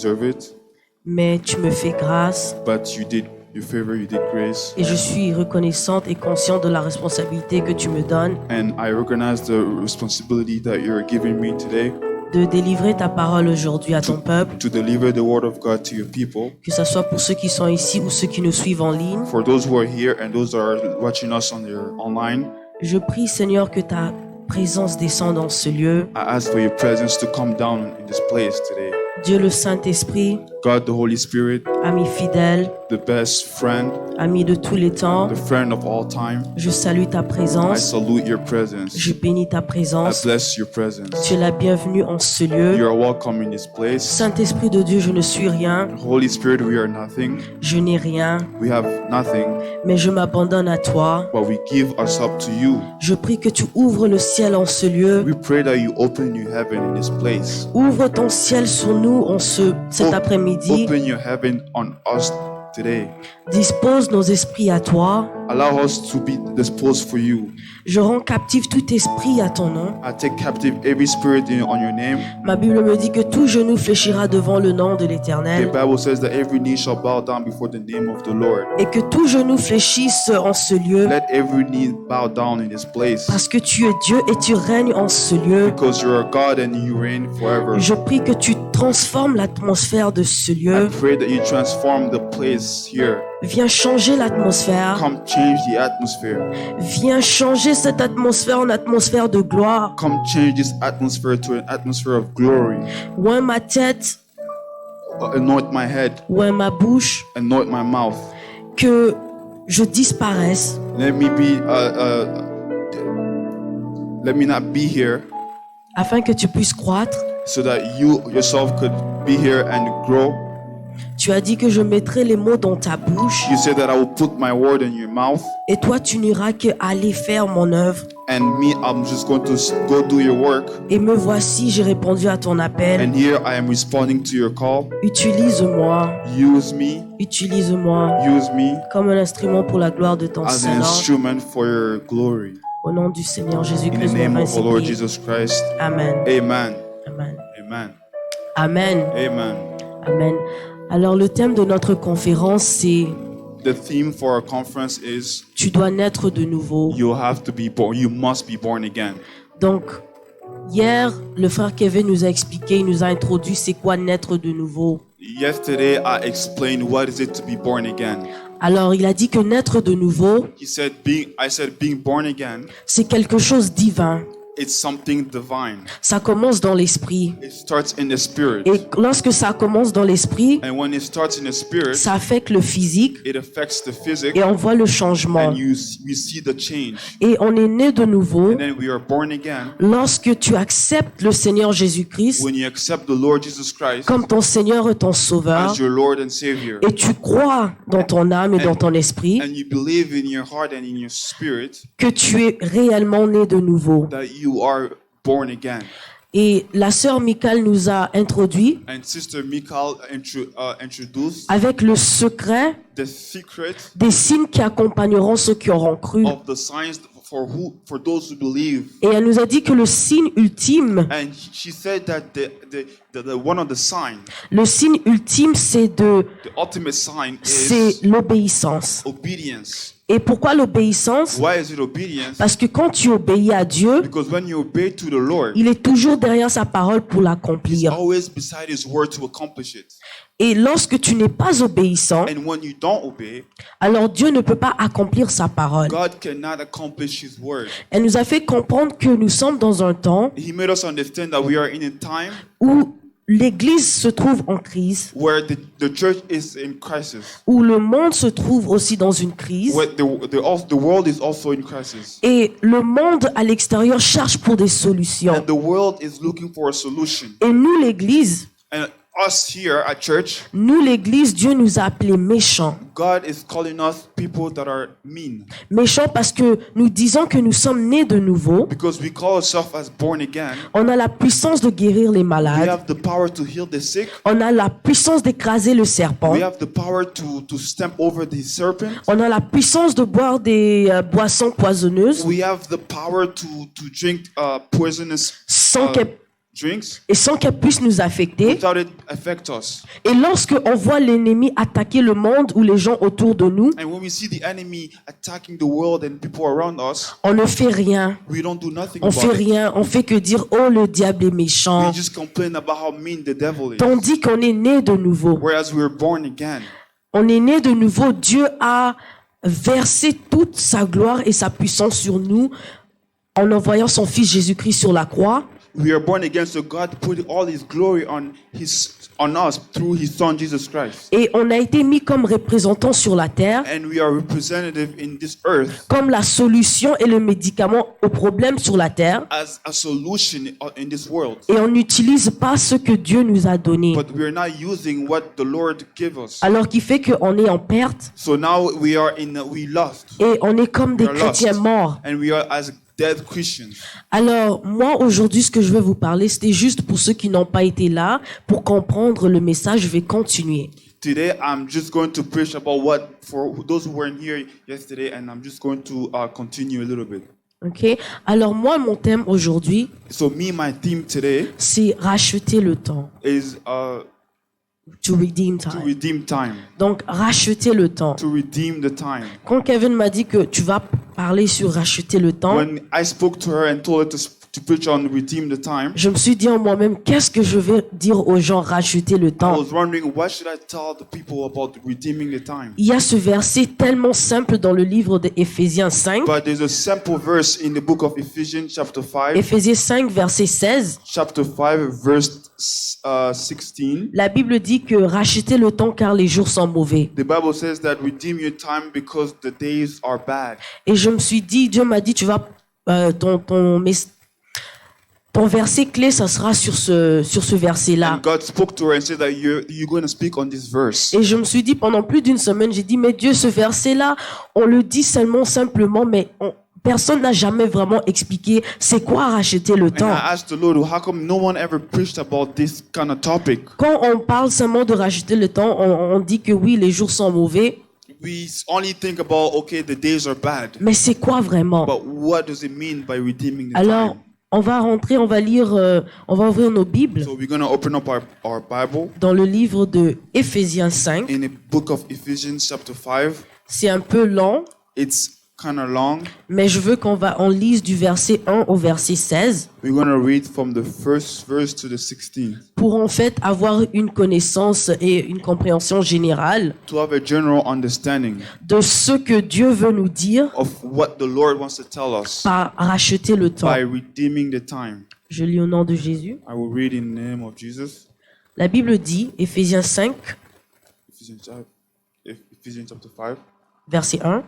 deserve it, mais tu me fais grâce but you did your favor, you did grace. et je suis reconnaissante et consciente de la responsabilité que tu me donnes And I recognize the responsibility that you're giving me today de délivrer ta parole aujourd'hui à ton peuple, to deliver the word of God to your people. que ce soit pour ceux qui sont ici ou ceux qui nous suivent en ligne. For those who are here and those that are watching us online, Je prie, Seigneur, que ta présence descende dans ce lieu. I ask for your presence to come down in this place today. Dieu le Saint-Esprit, God, the Holy Spirit, ami fidèle, the best friend, ami de tous les temps, the friend of all time, je salue ta I présence, salute your presence. je bénis ta I présence. bless your presence. Tu es la bienvenue en ce lieu. You are welcome in this place. Saint-Esprit de Dieu, je ne suis rien, Holy Spirit, we are nothing. je n'ai rien, We have nothing, mais je m'abandonne à toi. but we give ourselves to you. Je prie que tu ouvres le ciel en ce lieu. We pray that you open your heaven in this place. Ouvre ton ciel sur nous en cet après-midi. Open your heaven on us today. Dispose nos esprits à toi. Allow us to be disposed for you. Je rends captif tout esprit à ton nom. I take captive every spirit on your name. Ma Bible me dit que tout genou fléchira devant le nom de The l'Éternel Bible says that every knee shall bow down before the name of the Lord. et que tout genou fléchisse en ce lieu Let every knee bow down in this place. parce que tu es Dieu et tu règnes en ce lieu. Because you are God and you reign forever. Je prie que tu transformes l'atmosphère de ce I lieu. pray that you transform the place here. Viens changer l'atmosphère. Come change the atmosphere. Viens changer cette atmosphère en atmosphère de gloire. Come change this atmosphere to an atmosphere of glory. Oint ma tête, Anoint my head. oint ma bouche, Anoint my mouth. que je disparaisse. Let me be. Let me not be here, Afin que tu puisses croître. so that you yourself could be here and grow. Tu as dit que je mettrai les mots dans ta bouche You said that I will put my word in your mouth, et toi tu n'iras que aller faire mon œuvre. and me, I'm just going to go do your work. Et me voici, j'ai répondu à ton appel. And here I am responding to your call. Utilise-moi, Use me, utilise-moi use me comme un instrument pour la gloire de ton as an Saint-Nom. instrument for your glory. Au nom du Seigneur In the Jésus-Christ, mon name of ainsi our Lord prie. Jesus Christ. Amen. Amen. Amen. Amen. Amen. Amen. Amen. Alors le thème de notre conférence, c'est The theme for our conference is tu dois naître de nouveau. you have to be born. You must be born again. Donc, hier, le frère Kevin nous a expliqué, il nous a introduit c'est quoi naître de nouveau. Yesterday I explained what is it to be born again. Alors, il a dit que naître de nouveau, I said being born again, c'est quelque chose de divin. it's something divine. Ça commence dans l'esprit. It starts in the spirit. Et lorsque ça commence dans l'esprit, And when it starts in the spirit, ça affecte le physique it affects the physique, et on voit le changement. and you see the change. Et on est né de nouveau And then we are born again lorsque tu acceptes le Seigneur Jésus-Christ when you accept the Lord Jesus Christ comme ton Seigneur et ton Sauveur as your Lord and Savior. et tu crois dans ton âme et dans ton esprit And you believe in your heart and in your spirit que tu es réellement né de nouveau. that you are born again. Et la sœur Michael nous a introduit And Sister Michael introduced avec le secret the secret des signes qui accompagneront ceux qui auront cru. of the signs for those who believe. Et elle nous a dit que le signe ultime, And she said that the one of the sign, le signe ultime, c'est the ultimate sign c'est is l'obéissance. obedience. Et pourquoi l'obéissance? Why is it obedience? Parce que quand tu obéis à Dieu, Because when you obey to the Lord, il est toujours derrière sa parole pour He's l'accomplir. always beside His word to accomplish it. Et lorsque tu n'es pas obéissant, And when you don't obey, alors Dieu ne peut pas accomplir sa parole. God cannot accomplish His word. Elle nous a fait comprendre que nous sommes dans un temps He made us understand that we are in a time où l'Église se trouve en crise, where the church is in crisis, où le monde se trouve aussi dans une crise, where the world is also in crisis, et le monde à l'extérieur cherche pour des solutions. and the world is looking for a solution. Et nous, l'Église, And us here at church, nous, l'Église, Dieu nous a appelés méchants. God is calling us people that are mean, Méchants parce que nous disons que nous sommes nés de nouveau. because we call ourselves as born again. On a la puissance de guérir les We malades. have the power to heal the sick. On a la puissance d'écraser le serpent. We have the power to stamp over the serpent. On a la puissance de boire des boissons poisonneuses We have the power to drink poisonous sans qu'elles drinks et sans qu'elle puisse nous affecter. without it affect us. Et lorsque on voit l'ennemi attaquer le monde ou les gens autour de nous, And when we see the enemy attacking the world and people around us, on ne fait rien. we don't do nothing On fait about it. rien. On fait que dire, oh, le diable est méchant. We just complain about how mean the devil is. Tandis qu'on est né de nouveau. Whereas we were born again. On est né de nouveau. Dieu a versé toute sa gloire et sa puissance sur nous en envoyant son fils Jésus-Christ sur la croix. We are born again, so God put all His glory on us through His Son Jesus Christ. Et on a été mis comme représentants sur la terre, And we are representative in this earth comme la solution et le médicament aux problèmes sur la terre. as a solution in this world. Et on n'utilise pas ce que Dieu nous a donné. But we are not using what the Lord gave us. Alors qui fait qu'on est en perte So now we lost. et on est comme des We are lost. chrétiens morts. And we are as dead Christians. Alors, moi, aujourd'hui, ce que je vais vous parler, c'était juste pour ceux qui n'ont pas été là, pour comprendre le message, je vais continuer. Today, I'm just going to preach about for those who weren't here yesterday, and I'm just going to continue a little bit. Ok? Alors, moi, mon thème aujourd'hui, So my theme today c'est racheter le temps. is To redeem to time. redeem time. Donc, racheter le temps. To redeem the time. Quand Kevin m'a dit que tu vas parler sur racheter le temps, When I spoke to her and told her to preach on redeem the time, je me suis dit en moi-même, qu'est-ce que je vais dire aux gens racheter le I temps? was wondering what should I tell the people about redeeming the time. Il y a ce verset tellement simple dans le livre d'Éphésiens 5. But there's a simple verse in the book of Ephesians chapter 5, Éphésiens 5, verset 16. chapter 5, verse 16. La Bible dit que racheter le temps car les jours sont mauvais. The Bible says that redeem your time because the days are bad. Et je me suis dit, Dieu m'a dit, tu vas ton verset clé, ça sera sur ce verset-là. And God spoke to her and said that you're going to speak on this verse. Et je me suis dit, pendant plus d'une semaine, j'ai dit, mais Dieu, ce verset-là, on le dit simplement, mais personne n'a jamais vraiment expliqué c'est quoi racheter le And temps. I asked the Lord, how come no one ever preached about this kind of topic? Quand on parle seulement de racheter le temps, on dit que oui, les jours sont mauvais, We only think about, okay, the days are bad. mais c'est quoi vraiment? But what does it mean by redeeming the Alors, time? on va rentrer, on va lire, on va ouvrir nos Bibles So we're going to open up our Bible dans le livre de Éphésiens 5. in the book of Ephesians chapter 5. C'est un peu long, It's kind of long. mais je veux on lise du verset 1 au verset 16 We're going to read from the first verse to the 16th pour en fait avoir une connaissance et une compréhension générale to have a general understanding de ce que Dieu veut nous dire of what the Lord wants to tell us par racheter le temps. by redeeming the time. Je lis au nom de Jésus. I will read in the name of Jesus. La Bible dit, Éphésiens 5, Ephesians chapter 5, verset 1.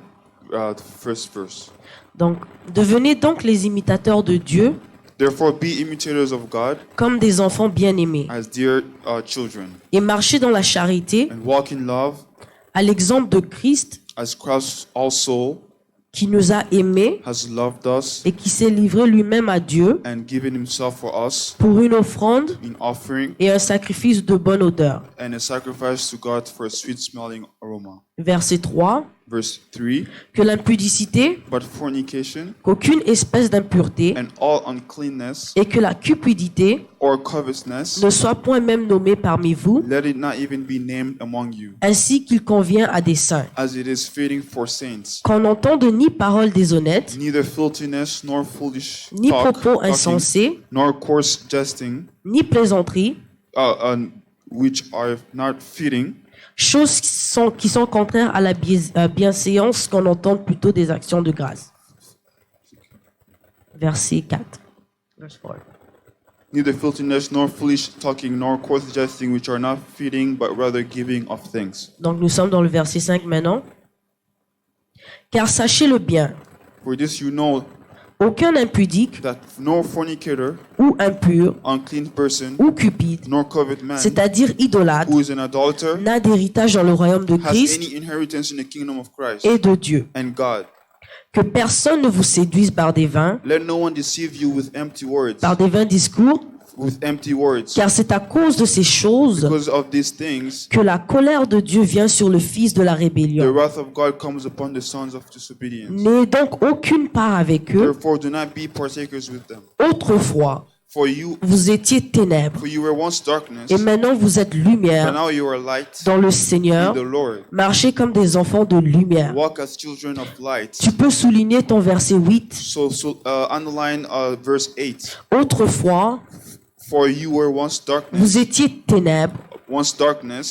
the first verse. Donc, devenez donc les imitateurs de Dieu Therefore, be imitators of God comme des enfants bien-aimés as dear children, et marchez dans la charité and walk in love à l'exemple de Christ as Christ also qui nous a aimés has loved us et qui s'est livré lui-même à Dieu and given himself for us pour une offrande in offering et un sacrifice de bonne odeur. and a sacrifice to God for a sweet smelling aroma. Verset 3. Verse 3, Que l'impudicité, but fornication qu'aucune espèce d'impureté and all uncleanness et que la cupidité or covetousness, ne soit point même nommée parmi vous, let it not even be named among you, ainsi qu'il convient à des saints. as it is fitting for saints. Qu'on n'entende ni paroles déshonnêtes, Neither filthiness, nor foolish ni propos talking, insensés, nor coarse jesting, ni plaisanteries, which are not fitting, choses qui sont contraires à la bienséance, qu'on entende plutôt des actions de grâce. Verset 4. Verse 4. neither filthiness, nor foolish talking, nor coarse jesting, which are not fitting, but rather giving of thanks. Donc nous sommes dans le verset 5 maintenant. Car sachez-le bien, For this you know aucun impudique that no fornicator, ou impur unclean person, ou cupide, nor covet man, c'est-à-dire idolâtre, who is an idolater, n'a d'héritage dans le royaume de has Christ any inheritance in the kingdom of Christ et de Dieu. and God. Que personne ne vous séduise par des vains discours, with empty words, car c'est à cause de ces choses because of these things, que la colère de Dieu vient sur le fils de la the rébellion. wrath of God comes upon the sons of disobedience. N'ayez donc aucune part avec eux. Therefore, do not be partakers with them. Autrefois, vous étiez ténèbres. for you were once darkness, Et maintenant, vous êtes but lumière now you are light dans le in Seigneur. the Lord. Marchez comme des enfants de lumière. Walk as children of light. Tu peux souligner ton verset 8. So underline verse 8. Autrefois, For you were once darkness, vous étiez ténèbres.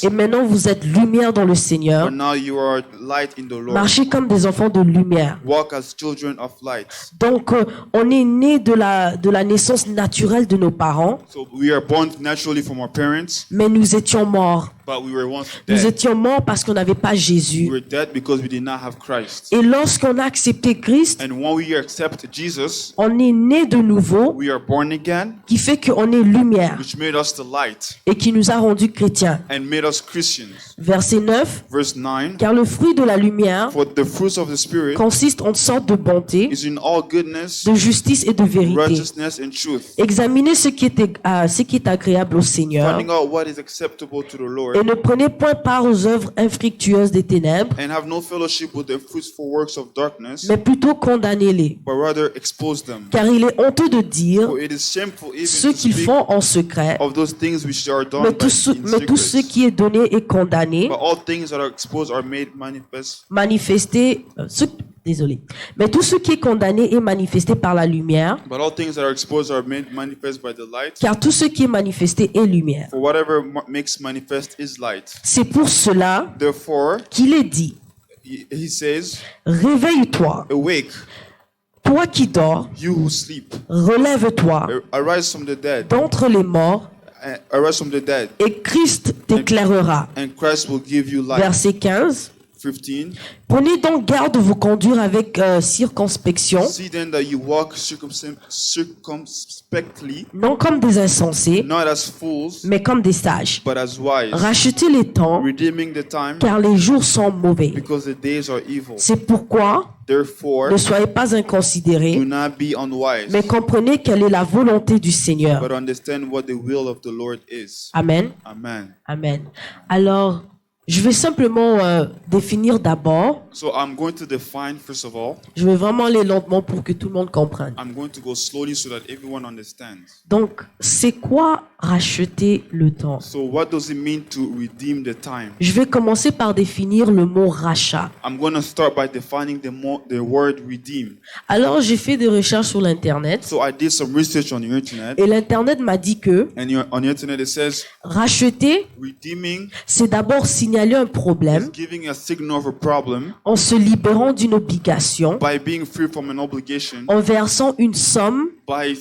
Et maintenant, vous êtes lumière dans le Seigneur. but now you are light in the Lord. Marchez comme des enfants de lumière. Walk as children of light. Donc, on est né de la naissance naturelle de nos parents, So we are born naturally from our parents, mais nous étions morts. but we were once Nous dead. étions morts parce qu'on n'avait pas We Jésus. were dead because we did not have Christ. Et lorsqu'on a accepté Christ, And when we accept Jesus, on est né de nouveau, we are born again, qui fait qu'on est lumière which made us the light et qui nous a rendus chrétiens. and made us Christians. Verset 9. Verse 9. Car le fruit de la lumière For the fruits of the Spirit consiste en sorte de bonté, is in all goodness, de justice et de vérité. righteousness, and truth. Examinez ce qui est agréable au Seigneur Finding out what is acceptable to the Lord, et ne prenez point part aux œuvres infructueuses des ténèbres, and have no fellowship with the fruitful works of darkness, mais plutôt condamnez-les. but rather expose them. Car il est honteux de dire For it is shameful even ce to qu'ils speak font en secret, of those things which are done mais by, tout ce in secret. qui est donné est condamné, But all things that are exposed are made manifest. manifesté, désolé. Mais tout ce qui est condamné est manifesté par la lumière, But all things that are exposed are made manifest by the light. car tout ce qui est manifesté est lumière. For whatever makes manifest is light. C'est pour cela Therefore, qu'il est dit, he says, réveille-toi, awake, toi qui dors, you who sleep. relève-toi Arise from the dead. d'entre les morts, Arise from the dead, et Christ t'éclairera. and Christ will give you light. Verset 15. 15. Prenez donc garde de vous conduire avec circonspection, See then that you walk circumspectly, non comme des insensés, not as fools, mais comme des sages. but as wise, Rachetez les temps, redeeming the time, car les jours sont mauvais. because the days are evil. C'est pourquoi Therefore, ne soyez pas do inconsidérés, not be unwise, mais comprenez quelle est la volonté du Seigneur. but understand what the will of the Lord is. Amen. Amen. Amen. Alors, je vais simplement définir d'abord. So I'm going to define, first of all, Je vais vraiment aller lentement pour que tout le monde comprenne. I'm going to go slowly so that everyone understands. Donc, c'est quoi racheter le temps? So what does it mean to redeem the time? Je vais commencer par définir le mot rachat. I'm going to start by defining the word redeem. Alors, j'ai fait des recherches sur l'Internet So I did some research on the internet, et l'Internet m'a dit que and on the internet it says racheter, redeeming c'est d'abord signaler un is problème giving a signal of a problem en se libérant d'une obligation, by being free from an obligation, en versant une somme, by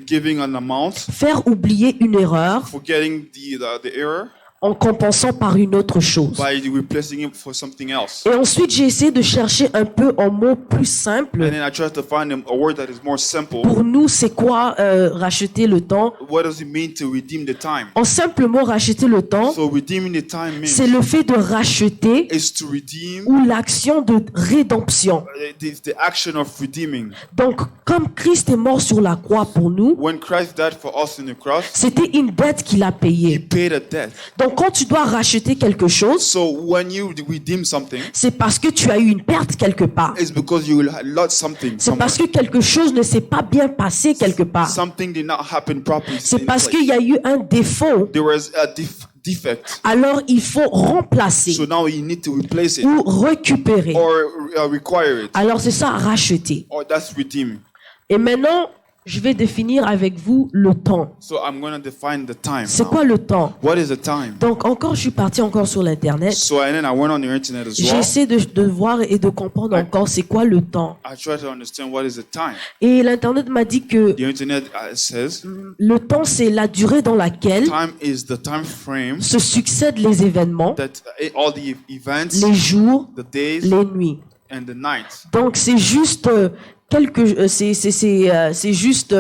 giving an amount, faire oublier une erreur, forgetting the error, en compensant par une autre chose. by replacing it for something else. Et ensuite, j'ai essayé de chercher un peu en mots plus simples. And then I tried to find a word that is more simple. Pour nous, c'est quoi racheter le temps? What does it mean to redeem the time? En simplement racheter le temps, So redeeming the time c'est means le fait de racheter is to redeem ou l'action de rédemption. the action of redeeming. Donc, comme Christ est mort sur la croix pour nous, When Christ died for us on the cross, c'était une dette qu'il a he payée. paid a debt. Donc, quand tu dois racheter quelque chose, So when you redeem something, c'est parce que tu as eu une perte quelque part. it's because you lost something C'est somewhere. parce que quelque chose ne s'est pas bien passé quelque part. Something did not happen properly. C'est in parce place. qu'il y a eu un défaut. There was a defect. Alors, il faut remplacer So now you need to replace it ou récupérer. or require it. Alors, c'est ça, racheter. Or that's redeem. Et maintenant, je vais définir avec vous le temps. So I'm going to define the time. C'est now. quoi le temps? What is the time? Donc, encore, je suis parti encore sur l'Internet. So and then I went on the internet as well. J'essaie de voir et de comprendre encore c'est quoi le temps. I try to understand what is the time. Et l'Internet m'a dit que The internet says le temps, c'est la durée dans laquelle time is the time frame se succèdent les événements, that all the events, les jours, the days, les nuits. and the nights. Donc, c'est juste c'est juste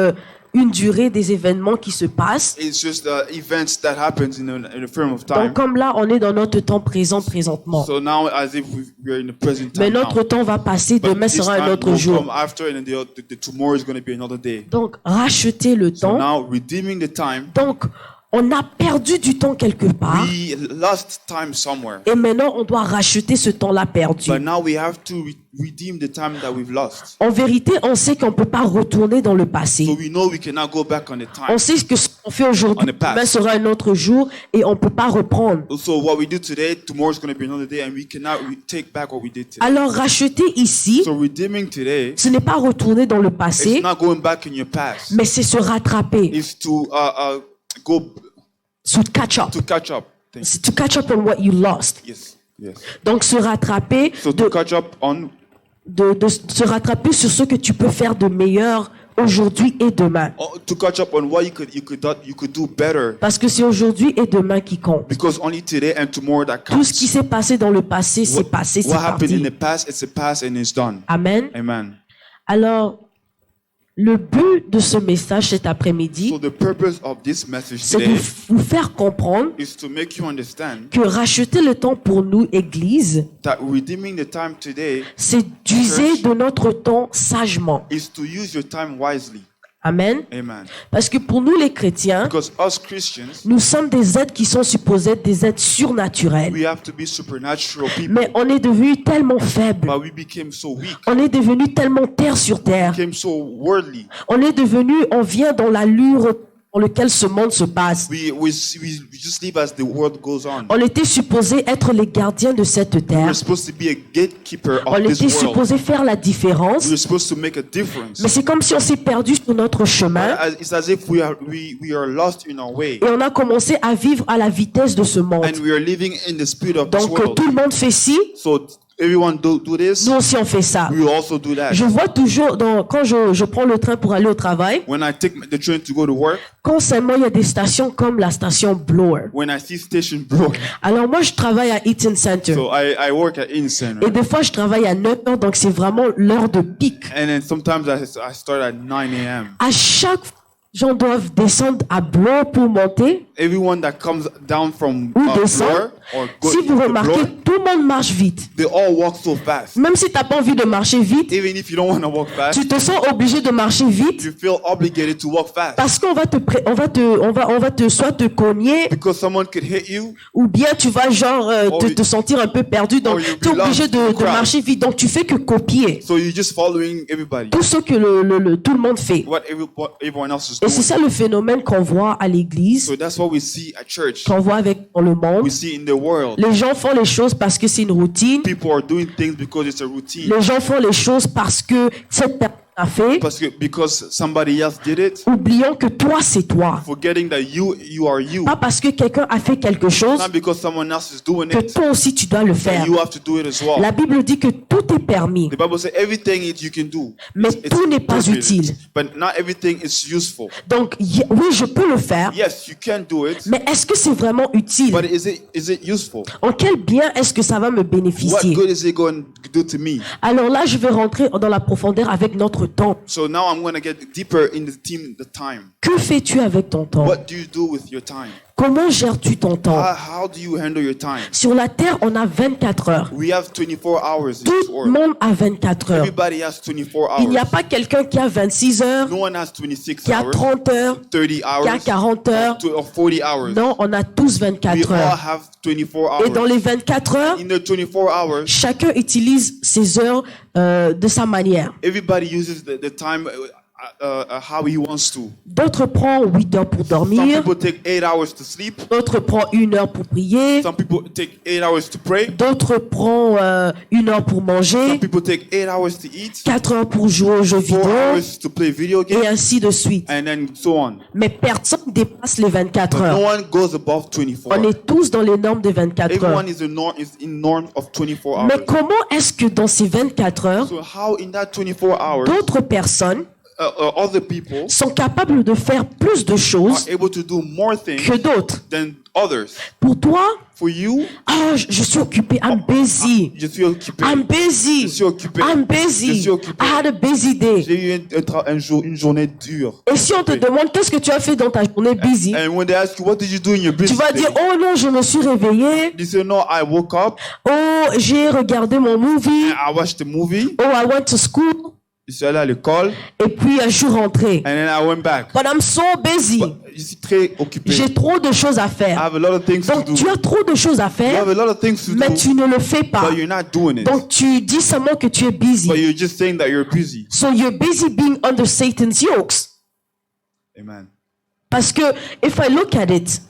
une durée des événements qui se passent. It's just events that happens in a frame of time. Donc, comme là, on est dans notre temps présent présentement. So now, as if we are in the present Mais time notre now. temps va passer, But demain this sera un time autre will jour. come after, and then the tomorrow is going to be another day. Donc, racheter le So temps. now, redeeming the time Donc, On a perdu du temps quelque part. We lost time somewhere. Et maintenant, on doit racheter ce temps-là perdu. But now we have to redeem the time that we've lost. En vérité, on sait qu'on ne peut pas retourner dans le passé. So we know we cannot go back on the time. On sait que ce qu'on fait aujourd'hui, On the past. demain sera un autre jour et on ne peut pas reprendre. So what we do today, tomorrow is going to be another day, and we cannot take back what we did today. Alors, racheter ici, So redeeming today, ce n'est pas retourner dans le passé, it's not going back in your past. mais c'est se rattraper, It's to go to catch up. to catch up. C'est to catch up on what you lost. Yes, yes. Donc, se rattraper, So to catch up on, de se rattraper sur ce que tu peux faire de meilleur aujourd'hui et demain. to catch up on what you could do better. Parce que c'est aujourd'hui et demain qui compte. Because only today and tomorrow that Tout ce qui counts. s'est passé dans le passé, c'est passé, c'est What happened in parti. the past, it's the past and it's done. Amen. Amen. Alors, le but de ce message cet après-midi, So the purpose of this message c'est de today vous faire comprendre is to make you understand que racheter le temps pour nous, Église, that redeeming the time today c'est d'user de notre temps sagement. is to use your time wisely. Amen. Amen. Parce que pour nous, les chrétiens, Because us Christians, nous sommes des êtres qui sont supposés être des êtres surnaturels. we have to be supernatural people. Mais on est devenus tellement faibles. But we became so weak, On est devenus tellement terre sur terre. became so worldly. On est devenus, on vient dans l'allure dans laquelle ce monde se passe. We just live as the world goes on. On était supposés être les gardiens de cette terre. We're supposed to be a gatekeeper On of this était world. supposés faire la différence. We're supposed to make a difference. Mais c'est comme si on s'est perdu sur notre chemin It's as if we are lost in our way. et on a commencé à vivre à la vitesse de ce monde. And we are living in the speed of this Donc world. tout le monde fait ci, So everyone do this, nous aussi on fait ça. we will also do that. Je vois toujours, quand je prends le train pour aller au travail, When I take the train to go to work, quand seulement il y a des stations comme la station Blower. when I see station blow, Alors moi je travaille à Eaton Center. so I work at In Center. Et des fois je travaille à 9 heures, donc c'est vraiment l'heure de pic. And then sometimes I start at 9 a.m. À chaque fois, les gens doivent descendre à Blower pour monter Everyone that comes down from ou descendre. Bloor or go Si vous to remarquez, Bloor, tout le monde marche vite. they all walk so fast. Même si tu n'as pas envie de marcher vite, Even if you don't want to walk fast, tu te sens obligé de marcher vite you feel obligated to walk fast. parce qu'on va on va te soit te cogner Because someone could hit you, ou bien tu vas genre te sentir un peu perdu. Donc or you'll tu es be obligé lost in the de crowd. marcher vite. Donc tu fais que copier so you're just following everybody. tout ce que tout le monde fait. What everyone else is Et c'est doing. ça le phénomène qu'on voit à l'église, So that's what we see at church. qu'on voit dans le monde. We see in the world. Les gens font les choses parce que c'est une routine. People are doing things because it's a routine. Les gens font les choses parce que cette personne a fait. Because somebody else did it. Oublions que toi, c'est toi. Forgetting that you are you. Pas parce que quelqu'un a fait quelque chose Not because someone else is doing que it. toi aussi tu dois le faire. That you have to do it as well. La Bible dit que tout est permis, The Bible says everything you can do. mais tout n'est pas prohibited. utile. But not everything is useful. Donc, oui, je peux le faire, Yes, you can do it. mais est-ce que c'est vraiment utile? But is it useful? En quel bien est-ce que ça va me What bénéficier? good is it going to do to me? Alors là, je vais rentrer dans la profondeur avec notre temps. So now I'm going to get deeper in the time. Que fais-tu avec ton temps? What do you do with your time? Comment gères-tu ton temps? How do you handle your time? Sur la terre, on a 24 heures. We have 24 hours in this Tout le world. monde a 24 heures. Everybody has 24 Il n'y a hours. pas quelqu'un qui a 26 heures, No one has 26 qui a hours, 30 heures, 30 qui a hours, 40 heures. or 40 hours. Non, on a tous We 24 all heures. have 24 Et dans hours. les 24 heures, In the 24 hours, chacun utilise ses heures de sa manière. everybody uses the time how he wants to. D'autres prennent 8 heures pour Some dormir, people take 8 hours to sleep. d'autres prennent 1 heure pour prier, Some people take 8 hours to pray. d'autres prennent 1 heure pour manger, Some people take 8 hours to eat. 4 heures pour jouer aux jeux 4 vidéo, hours to play video et games. ainsi de suite. And then so on. Mais personne ne dépasse les 24 But no heures. one goes above 24. On est tous dans les normes des 24 heures. Everyone is in norm of 24 Mais hours. comment est-ce que dans ces 24 heures, So how in that 24 hours, d'autres personnes other people sont capables de faire plus de are choses able to do more things que d'autres? than others? Pour toi, For you, je suis occupé, I'm busy. je suis occupé. I'm busy. Je suis occupé. I'm Je busy. suis occupé. I had a busy day. J'ai eu une journée dure. Et si on te demande qu'est-ce que tu as fait dans ta journée busy, And when they ask you, what did you do in your tu business vas day? dire, oh non, je me suis réveillé. You say, no, I woke up, Oh, j'ai regardé mon movie. I watched the movie, Oh, I went to school. Je suis allé à l'école, et puis je suis rentré. and then I went back. But I'm so busy. Je suis très occupé. J'ai trop de choses à I faire. have a lot of things to Donc do. tu as trop de choses à You faire, have a lot of things to mais do, tu ne le fais pas. but you're not doing it. Donc tu dis seulement que tu es busy. But you're just saying that you're busy. So you're busy being under Satan's yokes. Amen. Parce que if I look at it,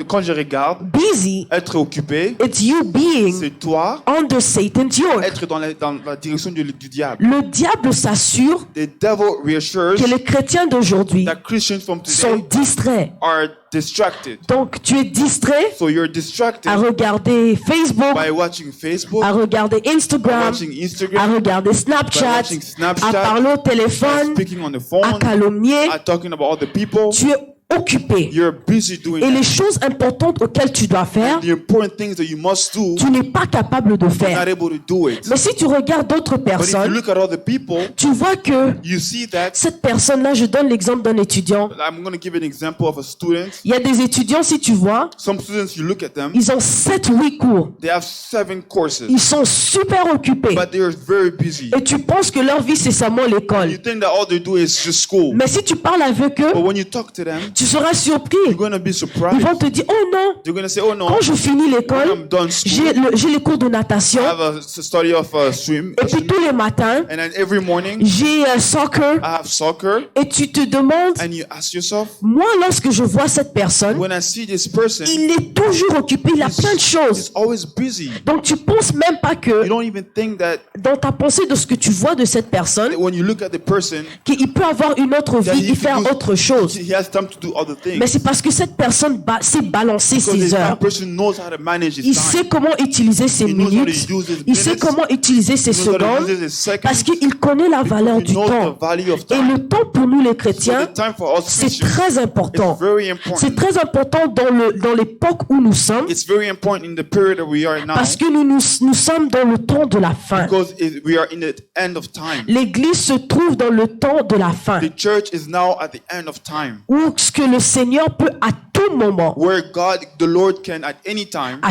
Quand je regarde, busy, être occupé, it's you being c'est toi under Satan's yoke. être dans la direction du diable. Le diable s'assure The devil reassures que les chrétiens d'aujourd'hui that Christians from sont today distraits. are distracted. Donc tu es distrait So you're distracted à regarder Facebook, by watching Facebook, à regarder by Instagram, watching à Instagram, regarder by Snapchat, watching Snapchat, à parler au by téléphone, speaking on the à phone, calomnier. at talking about other people. Tu es occupé. You're busy doing Et les that. choses importantes auxquelles tu dois faire, The important things that you must do, tu n'es pas capable de you're faire. not able to do it. Mais si tu regardes d'autres But if you personnes, look at other people, tu vois que you see that. cette personne-là, je donne l'exemple d'un étudiant. I'm going to give an example of a student. Il y a des étudiants, si tu vois, Some students, you look at them, ils ont 7-8 cours. they have 7 courses, Ils sont super occupés. but they are very busy. Et tu penses que leur vie, c'est seulement You l'école. think that all they do is just school. Mais si tu parles avec eux, But when you talk to them, tu seras surpris. you're going to be Ils surprised. vont te dire, oh non, They're going to say, oh no, quand je finis when l'école, I'm done school, j'ai les cours de natation. I have a study of swim. Et puis tous les matins, And then every morning, j'ai soccer. I have soccer. Et tu te demandes, And you ask yourself, moi, lorsque je vois cette personne, when I see this person, il est toujours occupé, il a plein de choses. he's always busy. Donc tu penses même pas You que don't even think that dans ta pensée de ce que tu vois de cette personne, when you look at the person, qu'il peut avoir une autre that vie et faire autre chose. he has time to do other things. Mais c'est parce que cette personne sait balancer Because ses that heures. person knows how to manage his Il time. sait comment utiliser ses He knows how to minutes. use his Il sait minutes. comment utiliser ses He knows how to secondes. use his seconds. Parce qu'il connaît la valeur He du knows temps. the value of Et time. le temps pour nous les So chrétiens, the time for us c'est Christians très important. is very important. C'est très important dans l'époque où nous sommes. It's very important in the period that we are now. Parce que nous sommes dans le temps de la fin. Because we are in the end of time. L'église se trouve dans le temps de la fin. The church is now at the end of time. Où ce que le Seigneur peut à tout moment, Where God, the Lord can at any time, à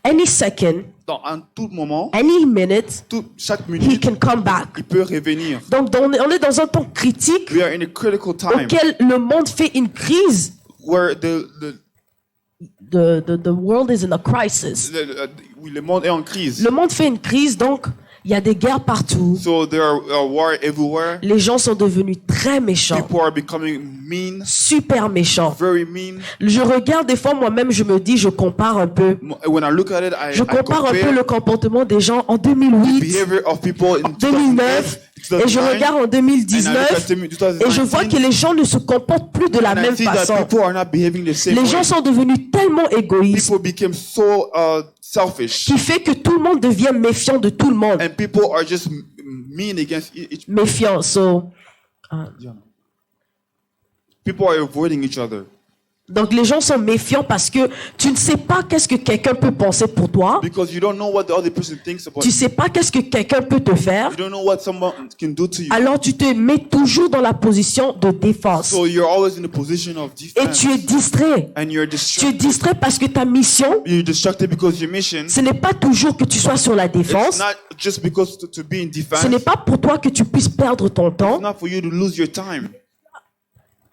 any second, en tout moment, any minute, chaque he minute, can come back. il peut revenir. Donc on est dans un temps critique We are in a critical time auquel le monde fait une crise. where The world is in a crisis. le monde est en crise. Le monde fait une crise, donc il y a des guerres partout. So there are war everywhere. Les gens sont devenus très méchants, People are becoming mean, super méchants. very mean. Je regarde des fois moi-même, je me dis, je compare un peu. When I look at it, I Je compare un peu compare le comportement des gens en the 2008, behavior of people in 2009, et je 2009, regarde en and I look 2019, at 2019, et je vois que les gens ne se comportent plus de la and I même see that façon. people are not behaving the same Les way. gens sont devenus tellement égoïstes People became so selfish, qui fait que tout le monde devient méfiant de tout le monde. and people are just mean against each. Méfiant, so... People are avoiding each other Donc les gens sont méfiants parce que tu ne sais pas qu'est-ce que quelqu'un peut penser pour toi. because you don't know what the other person thinks about Tu you. sais pas qu'est-ce que quelqu'un peut te faire. You don't know what someone can do to you. Alors tu te mets toujours dans la position de défense. So you're always in a position of Et defense, tu es distrait. and you're Tu es distracted. distrait parce que ta mission, You're distracted because your mission. ce n'est pas toujours que tu sois sur la It's défense. not just because to be in defense. Ce n'est pas pour toi que tu puisses perdre ton It's temps. not for you to lose your time.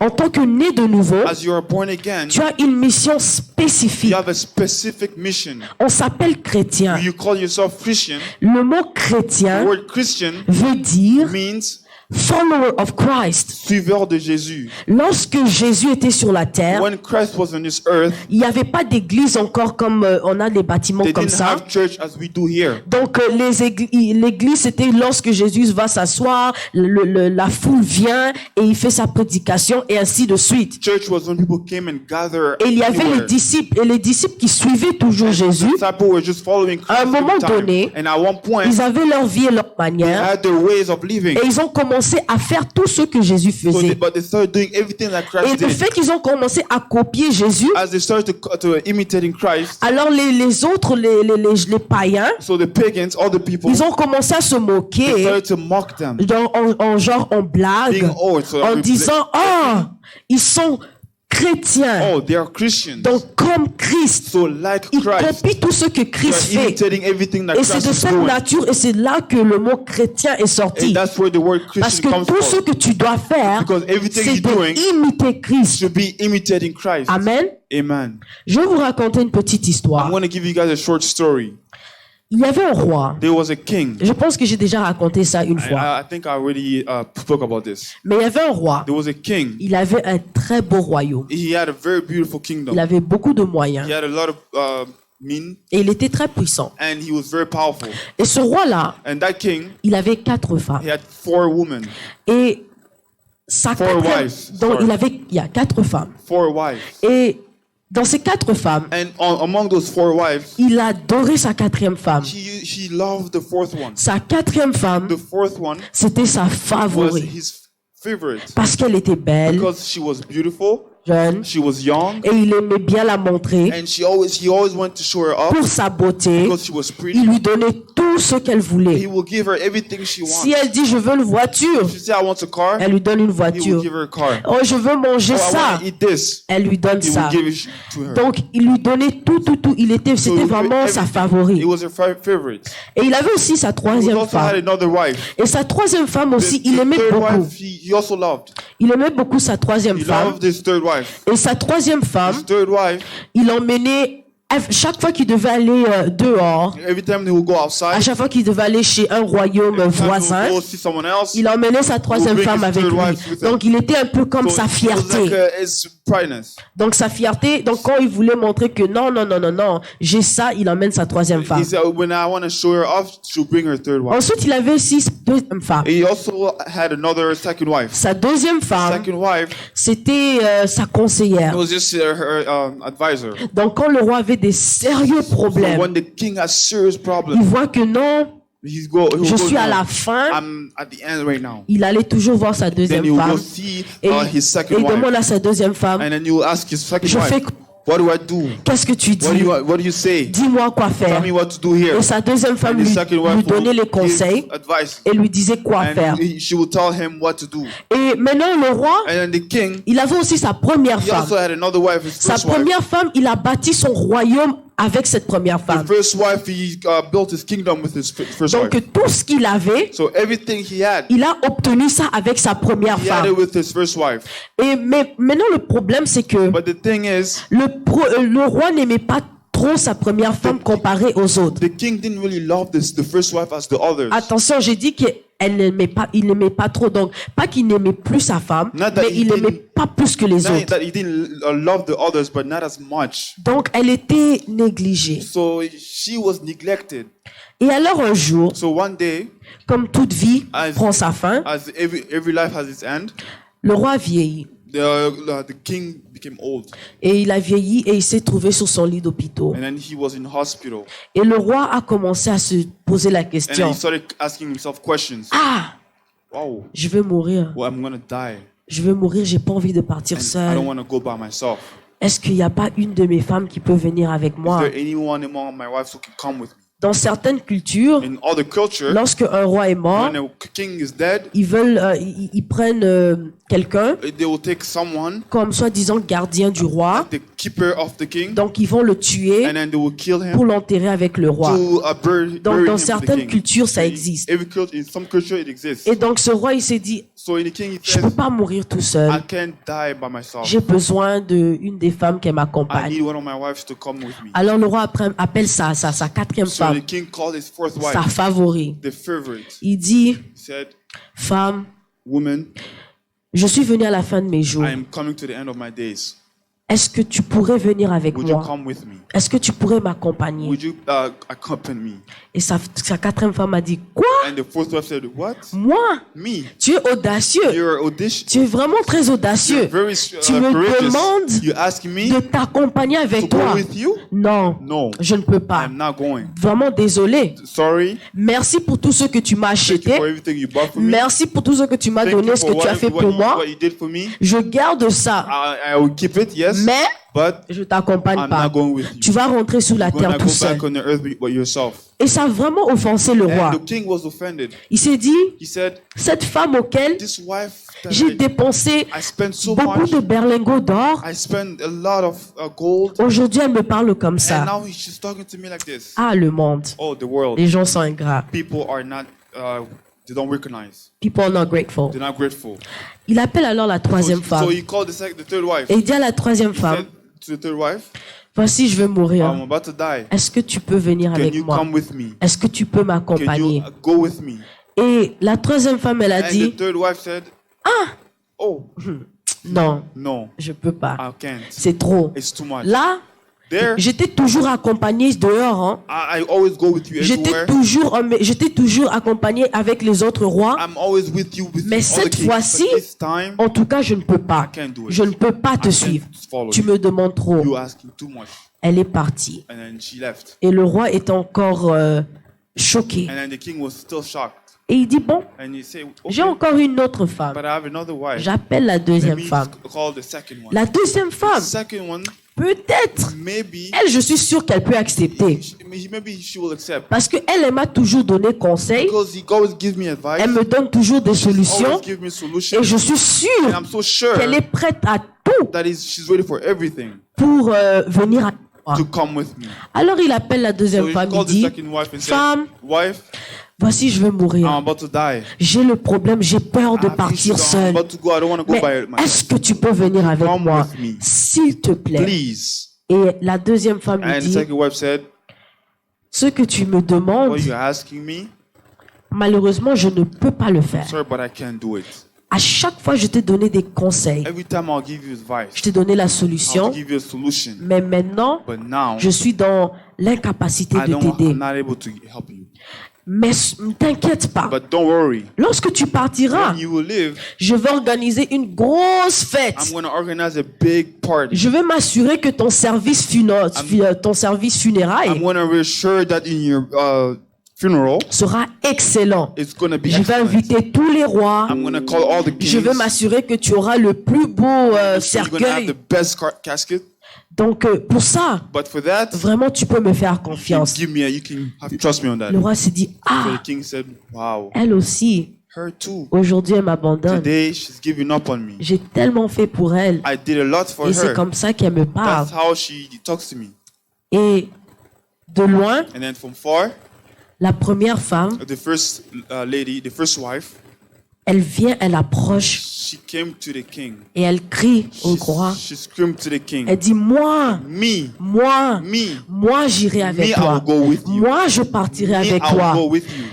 En tant que né de nouveau, As you are born again, tu as une mission you spécifique. have a specific mission. On s'appelle chrétien. You call yourself Christian. Le mot The chrétien word Christian veut dire means follower of Christ. suiveur de Jésus. Lorsque Jésus était sur la terre, When Christ was on this earth, il n'y avait pas d'église encore comme on a des bâtiments they comme didn't ça. have church as we do here. Donc l'église c'était lorsque Jésus va s'asseoir, la foule vient et il fait sa prédication et ainsi de suite. Church was when people came and gathered Et il y avait les anywhere. disciples et les disciples qui suivaient toujours Jésus. The disciples were just following Christ À un moment all the time. donné, And at one point, Ils avaient leur vie et leur they manière had their ways of living. et ils ont commencé à faire tout ce que Jésus faisait. But they started doing everything that Et Christ le did. fait qu'ils ont commencé à copier Jésus, As they started to imitating Christ, alors les autres, les païens, so the pagans, all the people, ils ont commencé à se they moquer, started to mock them, genre en blague, being old. So en disant, oh, ils sont chrétiens. Oh, they are Christians. Donc, comme Christ, So like ils Christ, copient tout ce que they Christ are fait. imitating everything that Et c'est Christ de is cette doing. nature, et c'est là que le mot chrétien est And sorti. that's where the word Parce Christian que comes tout ce from. que tu dois faire, Because everything c'est you're doing d'imiter Christ. should be imitating Christ. Amen. Amen. Je vais vous raconter une petite I'm histoire. going to give you guys a short story. Il y avait un roi. There was a king. Je pense que j'ai déjà raconté ça une fois. I think I already spoke about this. Mais il y avait un roi. There was a king. Il avait un très beau royaume. He had a very beautiful Il kingdom. avait beaucoup de moyens. He had a lot of mean, Et il était très puissant. and he was very powerful. Et ce roi-là, And that king, il avait 4 femmes. he had 4 women, Et sa Four quatrième... wives, Donc, sorry. il y a 4 femmes. 4 wives. Et dans ces 4 femmes, And among those 4 wives, il adorait sa 4e femme. he loved the 4th one. Sa 4e femme, The 4th one c'était sa was favorite. his favorite Parce qu'elle était belle, because she was beautiful, jeune, she was young, et il aimait bien la montrer and he always wanted to show her up pour sa beauté. because she was Il pretty. lui donnait tout ce qu'elle He voulait. will give her everything she wants. Si elle dit je veux une voiture, If she says I want a car, elle lui donne une he will voiture. give her a car. Oh, je veux manger Oh, I ça, want to eat this. elle lui donne He will ça. give it to her. Donc il lui donnait tout. So C'était he vraiment gave sa everything. favorite. It was her favorite. Et il avait aussi sa He 3e also had femme. another wife. Et sa 3e femme aussi, The il aimait third beaucoup. wife, he also loved. Il aimait beaucoup sa 3e He femme. loved his third wife. Et sa 3e femme, His third wife, il emmenait chaque fois qu'il devait aller dehors, every time they would go à outside, chaque fois qu'il devait aller chez un royaume every time he voisin, would go see someone else, il emmenait sa 3e bring femme his avec third lui. wife with him. Donc il était un peu comme so sa it was fierté. like his pridness. Donc sa fierté, donc quand il voulait montrer que non, j'ai ça, il emmène sa 3e femme. He said, when I want to show her off, she'll bring her third wife. Ensuite, il avait aussi sa 2e femme. He also had another second wife. Sa 2e femme, Second wife, c'était sa it conseillère. was just her advisor. Donc quand le roi avait des sérieux So problèmes, when the king has serious il problems, voit que non, he'll je go suis à now. la fin, I'm at the end right now. il allait toujours voir sa Then 2e he will go femme. see Et his et second il demande wife. à sa 2e femme, And then you will ask his second je fais, wife, what do I do? qu'est-ce que tu dis? What do you say? Dis-moi quoi Tell faire. me what to do here. Et sa 2e femme And his lui second wife lui donnait will les conseils give advice. et lui disait quoi faire. And she will tell him what to do. Et maintenant, le roi, And then the king, il avait aussi sa première he femme. also had another wife, his Sa first wife. première femme, il a bâti son royaume avec cette première The femme. first wife, he built his kingdom with his first Donc wife. tout ce qu'il avait, So everything he had, il a obtenu ça avec sa première he had femme. it with his first wife. Mais maintenant, le problème, c'est que But the thing is, le roi n'aimait pas trop sa première femme comparée aux autres. the king didn't really love the first wife as the others. Attention, j'ai dit qu'il n'aimait pas trop. Donc, pas qu'il n'aimait plus sa femme, Not that mais he il n'aimait didn't- pas plus que les Not autres. that he didn't love the others, but not as much. Donc, elle était négligée. So she was neglected. Et alors, un jour, So one day, comme toute vie As- prend sa fin, as every life has its end, le roi vieillit. the king became old, Et il a vieilli et il s'est trouvé sur son lit d'hôpital. and then he was in hospital, Et le roi a commencé à se poser la and then question. he started asking himself questions. Ah, Wow, je vais mourir. well, I'm gonna die, Je vais mourir, j'ai pas envie de partir and I seul. don't want to go by myself. Est-ce qu'il n'y a pas une de mes femmes qui peut venir avec Is moi? there anyone among my wives who can come with me? Dans certaines cultures, In other culture, lorsque un roi est mort, when a king is dead, ils prennent quelqu'un they will take someone, comme soi-disant gardien du roi. the keeper of the king, Donc ils vont le tuer and then they will kill him pour l'enterrer avec le roi. to bury Donc him dans with the certaines king. cultures, ça In existe. every culture, in some culture, it exists. Et donc ce roi, il s'est dit, So in the king, he je peux says, pas mourir tout I seul. can't die by myself. J'ai besoin d'une des femmes qui I m'accompagne. need one of my wives to come with me. Alors le roi appelle sa 4e So femme, the king called his fourth sa wife, favorite. the favorite. Il dit, He said, femme, woman, je suis venu à la fin de mes jours. I am coming to the end of my days. Est-ce que tu pourrais venir avec Would you moi? come with me? Est-ce que tu pourrais m'accompagner? Would you accompany me? Et sa 4e femme a dit, quoi? And the fourth wife said, what? Moi? Me? Tu es audacieux. You're audacious. Tu es vraiment très You're audacieux. very Tu me courageous. demandes You ask me de t'accompagner to avec go toi. with you? Non, No, je ne peux pas. I'm not going. Vraiment désolé. Sorry. Merci pour tout ce que tu m'as Thank you acheté. for everything you bought for me. Merci pour tout ce que tu m'as Thank donné, you ce for que tu as fait what pour moi. you did for me. Je garde ça. I will keep it, yes. Mais but je t'accompagne I'm pas. not going with you. Tu vas rentrer sous la You're terre gonna tout go seul. back on the earth by yourself. Et ça a vraiment offensé le roi. And the king was offended. Il s'est dit, He said, cette femme auquel this wife that j'ai dépensé I spent so beaucoup much, de berlingots d'or, I spent a lot of gold, aujourd'hui elle me parle comme and ça. now she's talking to me like this. Ah, le monde. Oh, the world. Les gens sont ingrats. People are not, they don't recognize. People are not grateful. They're not grateful. Il appelle alors la troisième femme. So he called the third wife. Et il dit à la troisième He femme, said to the third wife, voici, je vais I'm mourir. about to die. Est-ce que tu peux venir Can avec you moi? come with me? Est-ce que tu peux Can m'accompagner? you go with me? Et la troisième femme, elle a And the dit, third wife said, oh, non, no, je peux pas. I can't. C'est trop. It's too much. Là, There, j'étais toujours accompagnée dehors. Hein. I always go with you everywhere. J'étais toujours accompagnée avec les autres rois. I'm always with you with Mais all the cette kings. fois-ci, But this time, En tout cas, je ne peux pas. I can't do it. Je ne peux pas te I suivre. can't follow Tu you. me demandes trop. You asking too much. Elle est partie. And then she left. Et le roi est encore choqué. And then the king was still shocked. Et il dit, bon, And he said, j'ai okay, encore une autre femme. but I have another wife. J'appelle la Let deuxième me femme. call the second one. La deuxième The femme, second one, peut-être, maybe, elle, je suis sûre qu'elle peut accepter. maybe she will accept. Parce qu'elle, elle m'a toujours donné conseil. Because he always gives me advice. Elle me donne toujours des solutions. Always give me solutions. Et je suis And sûre I'm so sure qu'elle est prête à tout that she's ready for everything pour venir à moi. to come with me. Alors il appelle la So deuxième he femme, il called the dit, second wife and said, femme, wife, voici, je vais I'm mourir. about to die. J'ai le problème, j'ai peur de I'm partir I'm seule. about to go. I don't want to go Mais by myself. est-ce que tu peux venir avec Come moi, with me. s'il te plaît? Please. Et la deuxième femme lui And the dit, second wife said, ce que tu me demandes, what you're asking me, malheureusement, je ne peux pas le faire. sorry, but I can't do it. À chaque fois, je t'ai donné des conseils. Every time I'll give you advice, Je t'ai donné la I'll solution. give you a solution. Mais maintenant, But now, je suis dans l'incapacité de t'aider. I'm not able to help you. Mais ne t'inquiète pas. But don't worry. Lorsque tu partiras, When you will live, je vais organiser une grosse fête. I'm going to organize a big party. Je vais m'assurer que ton service funérailles I'm going to reassure that in your funeral, sera excellent. it's going to be Je vais excellent. inviter tous les rois. I'm going to call all the Je kings. vais m'assurer que tu auras le plus beau You're going to have cercueil. the best casket. Donc pour ça, But for that, vraiment, tu peux me faire you can confiance. give me you can have, trust me on that. Le roi s'est dit, So ah, the king said, wow, elle aussi, her too. aujourd'hui, elle m'abandonne. Today, she's giving up on me. J'ai tellement fait pour elle. I did a lot for Et c'est her. comme ça qu'elle me parle. That's how she talks to me. Et de loin, And then from far, la première femme, the first lady, the first wife, elle vient, elle approche she came to the king. et elle crie au roi. She screamed to the king, Elle dit, moi, j'irai avec me, I toi. will go with you. Moi, je partirai Me, avec I will toi. go with you.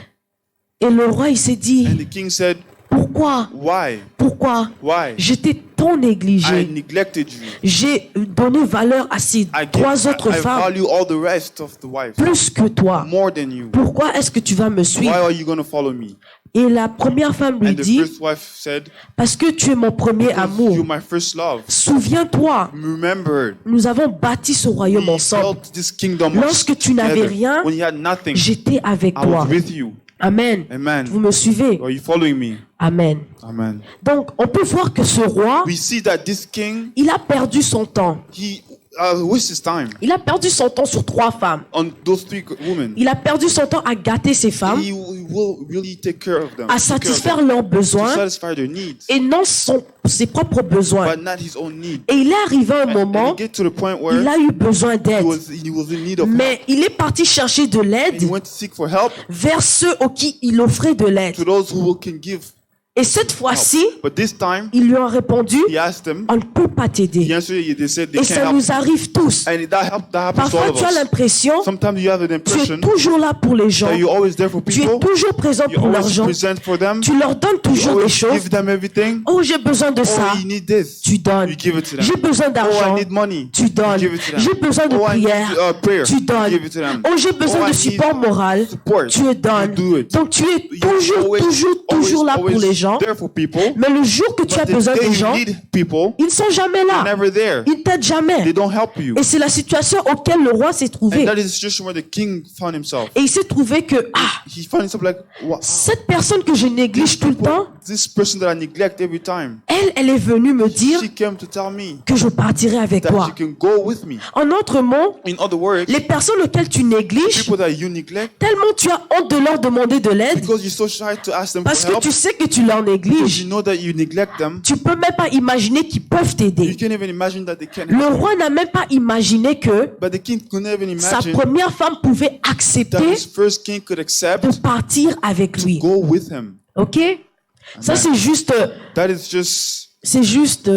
Et le roi, il s'est dit, And the king said, pourquoi? why? Pourquoi? Why? J'étais tant I négligée. neglected you. J'ai donné valeur à ces trois autres I femmes value all the rest of the wives plus que toi. more than you. Pourquoi est-ce que tu vas me Why suivre? are you going to follow me? Et la première femme lui And the dit, first wife said, parce que tu es mon premier amour. you're my first love. Souviens-toi, Remember, nous avons bâti ce royaume we ensemble. built this kingdom Lorsque tu n'avais together. rien, When you had nothing, J'étais avec I was toi. with you. Amen. Amen. Vous me suivez? Are you following me? Amen. Amen. Donc, on peut voir que ce roi, We see that this king, il a perdu son temps. he wastes his time Il a perdu son temps sur trois femmes. on those three women. Il a perdu son temps à gâter ses femmes, He will really take care of them. à take care of satisfaire them, leurs to besoins satisfy their needs, et non ses propres besoins. but not his own need. Et il est arrivé à un And moment, he get to the point where il a eu besoin he d'aide. was in need of help. Mais il est parti chercher de And l'aide he went to seek for help vers ceux auxquels il offrait de l'aide. to those who can give Et cette fois-ci, help. But this time, ils lui ont répondu, he asked them, on ne peut pas he t'aider. answered, they said they Et can't ça help. nous arrive tous. And that happens to all Parfois, of tu as us. l'impression, Sometimes you have an tu es impression toujours là pour les gens. that you're always there for Tu es people. toujours présent You pour always l'argent. present for them. Tu leur donnes You toujours des always choses. give them everything. Oh, j'ai besoin de ça. Oh, you need this. Tu donnes. You give it to them. J'ai besoin Oh, d'argent. I need money. Tu donnes. You give it to them. J'ai besoin de Oh, I need prière. prayer. Tu donnes. You give it to them. Oh, j'ai besoin Oh, de I support need moral. support. Tu donnes. You do it. Donc tu es You toujours, always- toujours, toujours là pour les gens. there for people. Mais le jour que tu as But the besoin day des you gens, need people, ils ne sont jamais they're là. never there. Ils ne t'aident jamais. They don't help you. Et c'est la situation auquel le roi s'est And trouvé. that is the situation where the king found himself. Et il s'est trouvé que, He found himself like, wow, cette personne que je néglige tout le temps, this person that I neglect every time, elle est venue me dire she came to tell me que je partirai avec that toi. she can go with me. En d'autres mots, In other words, les personnes auxquelles tu négliges, people that you neglect, tellement tu as honte de leur demander de l'aide, because you're so shy to ask them parce for que help, tu sais que tu leur because négliges, you know that you neglect them, tu peux même pas imaginer qu'ils peuvent you t'aider. can't even imagine that they can Le help. roi n'a même pas imaginé que But the king could never even sa imagine première femme pouvait that accepter his first king could accept de partir avec lui. go with him. Ok? Ça Amen. That is just c'est juste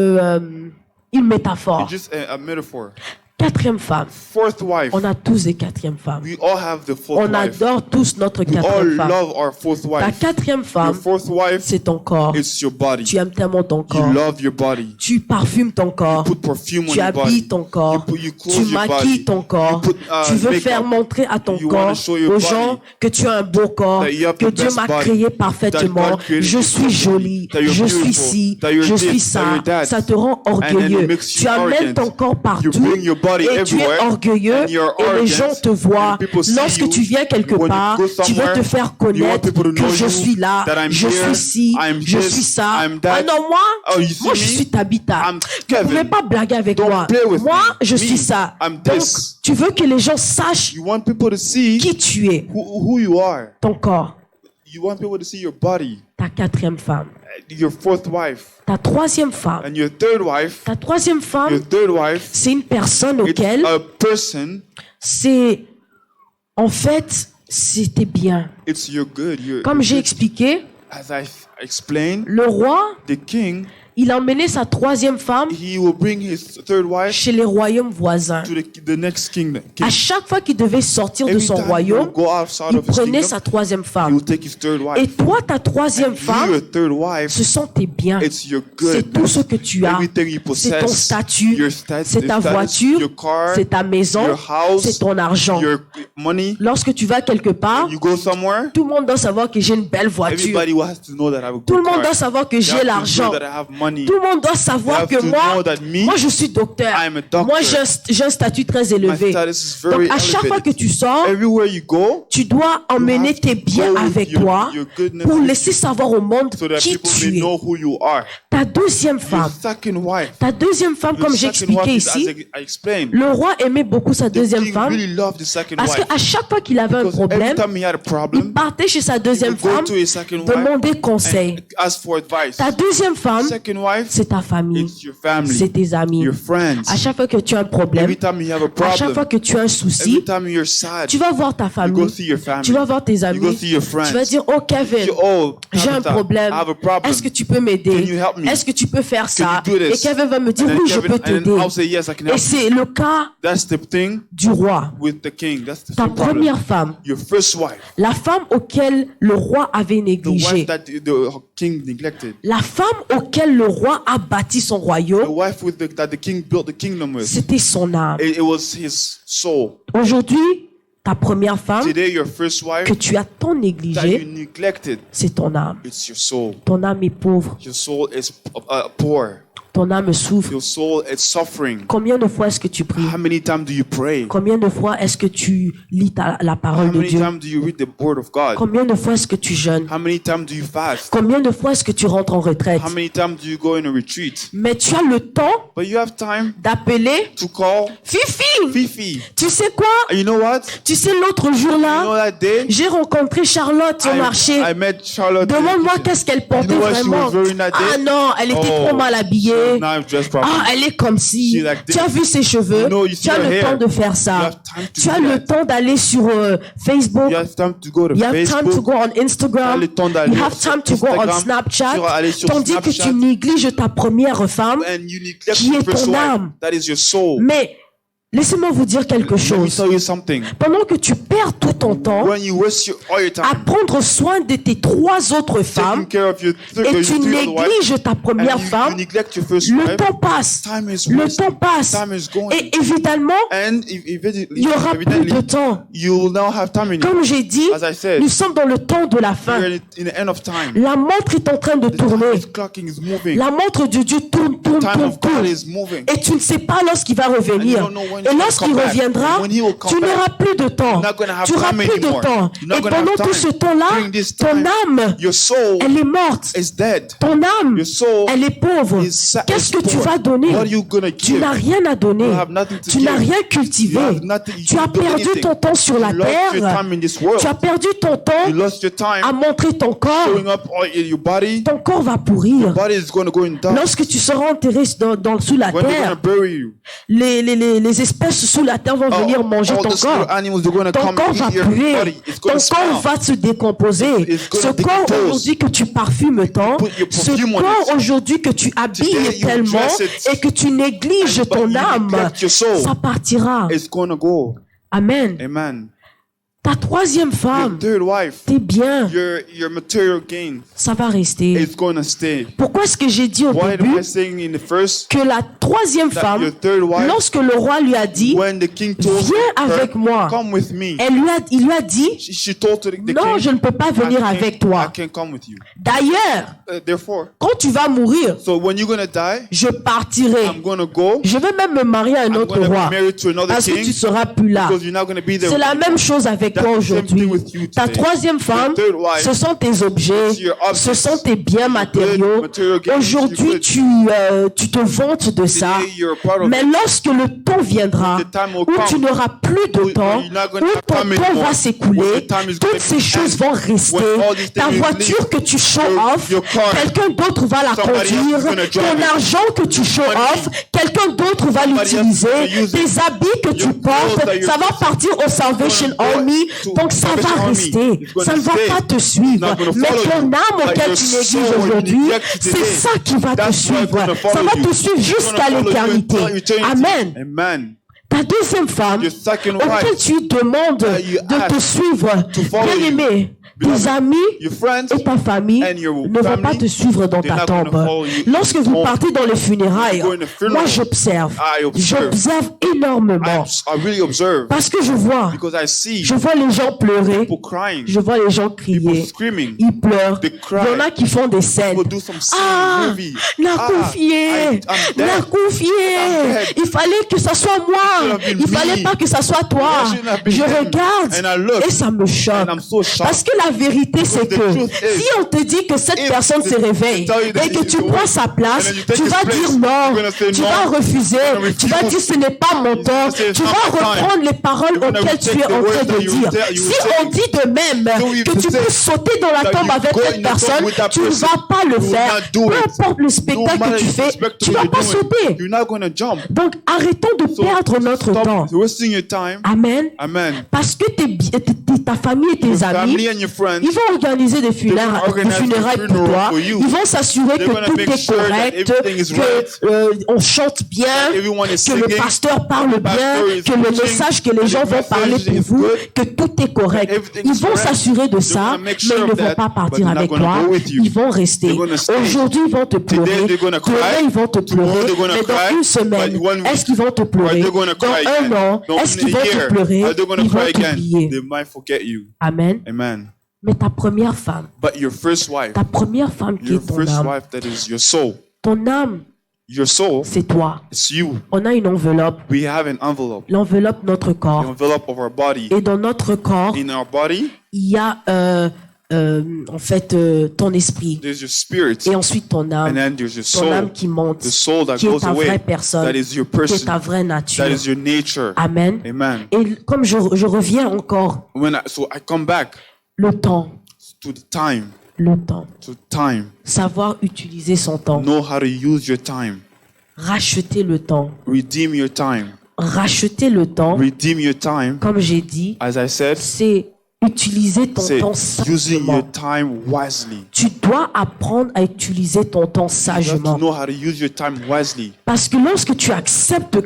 une métaphore. just a metaphor. Quatrième femme. Fourth wife. On a tous des quatrièmes femmes. We all have the fourth On wife. adore tous notre We all quatrième femme. love our fourth Ta wife. quatrième Your femme, fourth wife, c'est ton corps. it's your body. Tu aimes tellement ton You corps. love your body. Tu parfumes ton corps. Put perfume on Tu your habilles body. ton corps. You clothe Tu your maquilles body. ton corps. You put, Tu veux makeup. faire montrer à ton You wanna corps, show your aux body gens, que tu as un beau corps, that you have que the Dieu best m'a body, créé that parfaitement. God created Je you suis perfectly, jolie, that you're je suis beautiful, ci, that you're je this, suis that ça. you're that. Ça te rend And then it orgueilleux. makes Tu you amènes arrogant. ton corps partout You bring your body et tu es everywhere, orgueilleux and you're et les arrogant, gens te voient. and people see Lorsque you. tu viens quelque When you part, go tu veux te somewhere, faire you want connaître people to que know je you, suis là, that I'm je here, suis ci, I'm je this, suis ça. I'm that. Ah non, Oh, you see moi je me? suis Tabitha. I'm Vous ne pouvez Kevin. pas blaguer avec Don't moi. play with Moi, me. je Me, suis ça. I'm Donc, this. tu veux que les gens sachent You want people to see qui tu es, who you are. ton corps. You want people to see your body. Ta quatrième femme. Your fourth wife. Ta troisième femme. And your third wife. Ta troisième Your femme, third wife. c'est une personne It's auquel a person. c'est... En fait, c'était bien. It's your good. Comme j'ai expliqué, As I explained, le roi, the king, il a emmené sa troisième femme he will bring his third wife chez les royaumes voisins. to the next kingdom. À chaque fois qu'il devait sortir de Every son time he royaume, will go outside il of his prenait kingdom, sa troisième he femme. will take his third Et wife. toi, ta troisième You, femme, your third wife, ce sont tes biens. it's your C'est good. tout ce que tu as. Everything you C'est ton possess. statut, Your c'est ta status, voiture, your car, c'est ta maison, your house, c'est ton argent. your money. Lorsque tu vas quelque part, You go somewhere, tout le monde doit savoir que j'ai une belle voiture. everybody has to know that I have a good Tout le monde car. doit savoir que They j'ai have to know l'argent. that I have money. Tout le monde doit savoir They que have to moi, know that me, moi je suis docteur. I am a doctor. Moi j'ai un statut très My élevé. status is Donc very à chaque fois que elevated. tu sors, Everywhere you go, tu dois emmener have to tes biens go with avec your- toi your goodness pour with laisser you, savoir au monde so that qui people may tu es. know who you are. Ta deuxième Your femme, second wife. ta deuxième femme, Your comme j'ai second wife expliqué is, as ici, I explained, le roi aimait beaucoup sa the deuxième king femme really loved the second parce wife. qu'à chaque fois qu'il avait un Because every problème, time he had a il problem, partait chez sa he deuxième would go femme to his second wife demander conseil. and ask for advice. Ta deuxième femme, Second wife, c'est ta famille, it's your family, c'est tes amis. your friends. À chaque fois que tu as un problème, Every time you have a à chaque fois problem, que tu as un every souci, time you're sad, tu vas voir ta you go famille, see your family. tu vas voir tes You go amis, see your friends. tu vas dire, oh Kevin, You, oh, j'ai un Tabitha, problème. I have a problem. Est-ce que tu peux Can m'aider? you help me? Est-ce que tu peux faire ça? you do Et this? Kevin va me dire, And then oui, je Kevin- peux and then t'aider. I'll say yes, I can Et help you. c'est le cas That's the thing du roi. with the king. That's the Ta same problem. première femme, Your first wife, la femme auquel le roi avait the négligé, wife that the king neglected, la femme auquel le roi a bâti son the royaume, wife that the king built the kingdom with. c'était son âme. It was his soul. Aujourd'hui, ta première femme Today, your first wife que tu as tant that you négligée, neglected, c'est ton âme. it's your soul. Ton âme est pauvre. Your soul is poor. Ton âme souffre. Your soul is suffering. Combien de fois est-ce que tu pries? How many times do you pray? Combien de fois est-ce que tu lis la How parole de many Dieu? times do you read the word of God? Combien de fois est-ce que tu jeûnes? How many times do you fast? Combien de fois est-ce que tu rentres en retraite? How many times do you go in a retreat? Mais tu as le temps But you have time d'appeler to call Fifi. Fifi. Tu sais quoi? And you know what? Tu sais, l'autre jour You know là, that day? j'ai rencontré Charlotte au marché. I met Charlotte. Demande-moi qu'est-ce qu'elle portait You know what she vraiment. was wearing that day? Ah non, elle était Oh, trop mal habillée. Now I'm dressed properly. Ah, elle est comme si. She's like this. Tu as vu ses cheveux. You know, you see Tu as her le hair. temps de faire You ça. have time to Tu as do le that. temps d'aller sur Facebook. You have time to go to You have time to Facebook. go on Tu as Instagram. le temps d'aller You have sur time to go on Instagram. Snapchat. Tu vas aller sur Tandis que Snapchat. tu négliges ta première femme. And you neglect Qui your est first ton wife. âme. That is your soul. Mais Laissez-moi vous dire quelque Let me chose. tell you something. Pendant que tu perds tout ton temps When you waste all your à time prendre soin de tes 3 autres taking femmes care of your et tu three other wives, négliges ta première and you femme, neglect your first le wife, temps passe. time is Le wasting. temps passe. Time is going. Et évidemment, And il n'y aura plus de temps. you will now have time in you. Comme j'ai dit, As I said, nous sommes dans le temps de la fin. we're in the end of time. La montre est en train de The time tourner. is clocking, is moving. La montre de Dieu tourne, tourne, Time tourne, of God tourne. is moving. Et tu ne sais pas lorsqu'il va And you revenir. don't know when Et he's gonna lorsqu'il come back. reviendra, When he will come tu back, n'auras plus de temps. you're not gonna have Tu n'auras time plus de anymore. temps. You're not Et gonna have pendant tout ce time. temps-là, During this ton time, âme, your soul elle est morte. is dead. Ton âme, Your soul elle est pauvre. is Qu'est-ce que tu poor. vas donner? What are you gonna Tu give? n'as rien à donner. You have nothing to Tu give. n'as rien You cultivé. have nothing. Tu as You don't do perdu anything. ton temps sur la You lost your terre. time in this world. Tu as perdu ton temps You lost your time à montrer ton corps. showing up all in your body. Ton corps va pourrir. Body is going to go in dust. Lorsque tu seras enterré sous la When they're going terre, to bury you, les espèces sous la terre vont venir manger all ton the small corps. animals are going to Ton come corps and va eat your puer. body. It's Ton going to corps smell. va se décomposer. It's Ce gonna corps decompose. aujourd'hui que tu parfumes tant, put your ce perfume on corps it. aujourd'hui que tu habilles Today you tellement dress it. et que tu négliges But ton you âme, neglect your soul. ça partira. It's going to go. Amen. Amen. Ta troisième Your femme, third wife, t'es bien, your material gain ça va rester. is going to stay. Pourquoi est-ce que j'ai dit au Why am début I saying in the first que la troisième that femme, your third wife, lorsque le roi lui a dit, when the king told viens her, avec moi, come with me, il lui a dit, she told to the non, king, je ne peux pas venir I avec toi. can't come with you. D'ailleurs, Therefore, quand tu vas mourir, so when you're going to die, je partirai. I'm going to go. Je vais même me marier à un I'm autre going to roi be married to another parce que king tu seras plus là. because you're not going to be there. C'est la même chose avec That's toi the same aujourd'hui. thing with you Ta today. troisième femme, Your third wife, ce sont tes objets, it's your objects, ce sont tes biens matériaux. material gains, Aujourd'hui, your tu te vantes de ça. Today, you're part of Mais lorsque le temps viendra, The time will où come. tu n'auras plus de When temps, you're not où gonna have ton time temps anymore, va s'écouler, when the time is gonna toutes ces be choses end, vont rester. when all these Ta things voiture leave, que tu show off, your car, quelqu'un d'autre va la somebody else is conduire. gonna drive Ton it. argent que tu show off, quelqu'un d'autre va Somebody else is l'utiliser. gonna use it. Tes habits que tu Your portes, clothes that you're ça va using, partir au Salvation it's gonna go Army. to Donc ça Salvation va Army. rester. It's gonna Ça ne va stay. pas te It's suivre. not gonna Mais follow ton you. âme Like auquel your tu soul négliges you aujourd'hui, neglect c'est today. ça qui va te That's why it's suivre. gonna Ça follow va you. te suivre It's jusqu'à gonna follow you l'éternité. until eternity. Amen. Amen. Ta deuxième femme, Your second auquel wife, tu demandes you de te ask suivre, to follow bien you. aimé, Beloved, tes amis your friends et ta famille and your ne vont family, pas te suivre dans they're ta not gonna tombe. follow you Lorsque in vous home. partez dans les funérailles, You go in the funeral. moi j'observe. I observe. J'observe énormément. I really observe Parce que je vois les gens pleurer, people crying, je vois les gens people crier. screaming. Ils pleurent. They cry. Il y en a qui font des scènes. People do some scene Ah, movie. la Ah, confier, I'm la dead. confier. I'm dead. Il fallait que ça soit moi. Should have been Il fallait me. pas que ça soit toi. It shouldn't have been Je him. regarde And I look. et ça me choque. And I'm so shocked. Parce que la vérité c'est the que truth is, si on te dit que cette if personne se they réveille tell you that et que he's tu the prends one, sa place, and then you take tu his vas place, dire non. you're gonna say Tu no. vas refuser. You're gonna Tu vas refuse. dire ce n'est pas mon temps. say it's Tu not vas my time. reprendre les paroles You're gonna auxquelles tu take es the en words train that de you dire. will Si say. on dit de même So if que you tu say peux sauter dans la that tombe you avec go cette in the tomb personne, with that tu ne person, vas pas le you will faire. not do Peu it. importe le spectacle matter que tu the fais, spectacle tu vas you're pas doing, sauter. you're not going to jump. Donc arrêtons de So perdre notre temps. stop wasting your time. Amen. Amen. Parce que ta famille et tes Your amis, family and your friends, ils vont organiser des funérailles organize pour the toi. funeral for you. Ils vont s'assurer They're que gonna tout make est sure that correct, everything is right. que on chante bien, everyone is que le singing, pasteur parle bien, pastor is que le preaching, message que les gens the vont parler message pour is vous, good, que tout est correct. everything Ils is vont correct. s'assurer de They're ça, gonna make mais sure ils ne of vont that, pas but partir they're not avec gonna toi. go with you. Ils vont rester. They're gonna stay. Aujourd'hui, ils vont te pleurer. Today they're gonna Demain, cry. ils vont te Tomorrow pleurer. they're gonna Mais dans cry. une semaine, But 1 week, est-ce qu'ils vont te or pleurer? they're gonna Dans cry un again. an, Dans est-ce qu'ils a vont te year, pleurer? are they gonna Ils vont cry again? t'oublier. They might forget you. Amen. Amen. Mais ta première femme, But your first wife, ta première femme qui your est ton first âme, wife, that is your soul. ton âme, Your soul, c'est toi. it's you. On a une enveloppe, We have an envelope, l'enveloppe notre the corps. envelope of our body. Et dans notre corps, In our body, il y a en fait ton esprit. there's your spirit, Et ensuite ton and âme. then there's your Ton âme soul, qui monte, the soul that qui est goes ta vraie away. personne, That is your qui est person. ta vraie That nature. is your nature. Amen. Amen. Et comme je reviens encore, So I come back le temps, to the time, le temps. Savoir utiliser son temps. know how to use your time, Racheter le temps. redeem your time, Racheter le temps, redeem your time. comme j'ai dit, As I said, c'est utiliser ton say temps using your sagement. time wisely. Tu dois apprendre à utiliser ton temps You have to sagement. know how to use your time wisely. Parce que lorsque tu acceptes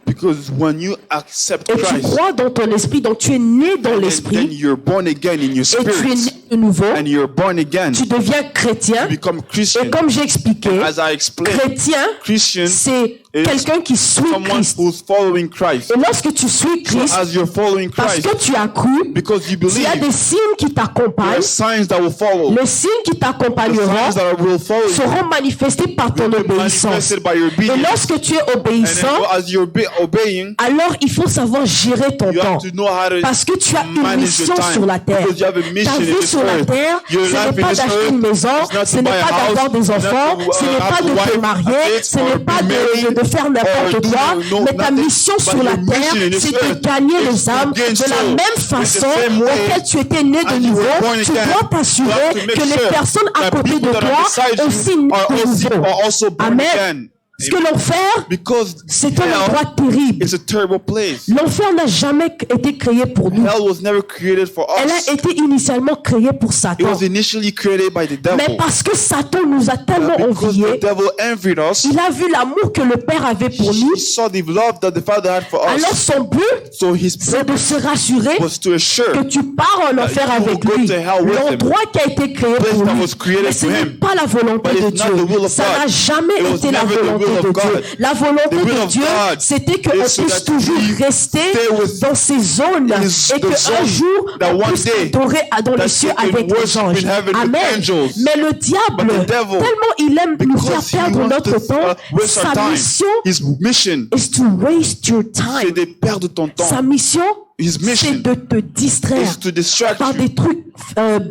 Because when you accept et tu Christ, crois dans ton esprit, donc tu es né dans then l'esprit you're born again in your et tu es spirit, né de nouveau, and you're born again. tu deviens chrétien. You become Et Christian. comme j'ai expliqué, As I explained, chrétien, Christian c'est is quelqu'un qui suit someone Christ. who's following Christ. Et lorsque tu suis So Christ, as you're following parce Christ, que tu as cru, because you il y a believe, des signes qui there t'accompagnent. are signs that will follow. Les signes qui The t'accompagneront signs that will follow you seront manifestés par ton will be obéissance. manifested by your Et obedience. lorsque tu es And obéissant, then as you're obeying, alors il faut savoir gérer ton you temps. have to know how to Parce que tu as une manage mission your time. sur la terre. Because you have a Ta mission in vie this sur la earth. terre, Your ce life n'est in pas this d'acheter earth une maison, is not ce to n'est buy a pas d'avoir house, des not enfants, to, ce n'est have pas a de te wife, marier, a ce kid, n'est or pas be married, de faire n'importe or do quoi, no- mais ta nothing. mission But sur la your mission terre, in this c'est de earth gagner is les to âmes gain de la souls. même In the façon same way auquel tu étais né de as you nouveau. were born Tu again, dois you t'assurer have to make que les sure personnes à that côté de people that are toi beside you aussi né are de nouveau. also born Amen. again. Parce que l'enfer, Because c'est un hell endroit terrible. is a terrible place. L'enfer n'a jamais été créé pour nous. Hell was never created for Elle us. a été initialement créée pour It Satan. was initially created by the Mais devil. parce que Satan nous a tellement Because enviés, the devil envied us, il a vu l'amour que le Père avait pour nous. he saw the love that the Father had for Alors us. son but, So his c'est de purpose se rassurer was to assure que tu pars en enfer you will avec go lui. to hell with him. L'endroit qui a été créé place pour that lui. was created Mais ce for n'est him. pas la volonté But de it's not the will Dieu. of Ça God. n'a jamais It was été la never the volonté will of de God. Dieu. La volonté The will de of Dieu, God c'était qu'on is so puisse that toujours we rester stay with dans ces zones his- et the qu'un zone jour, that on one puisse day adorer dans les that cieux we can avec les worship anges. in heaven with Amen. angels. Mais le diable, But the devil, tellement il aime nous faire because he perdre wants notre to temps, waste our sa time. mission His mission, is to waste your c'est time. de perdre ton temps. Sa mission, His mission c'est de te distraire is to distract par you des trucs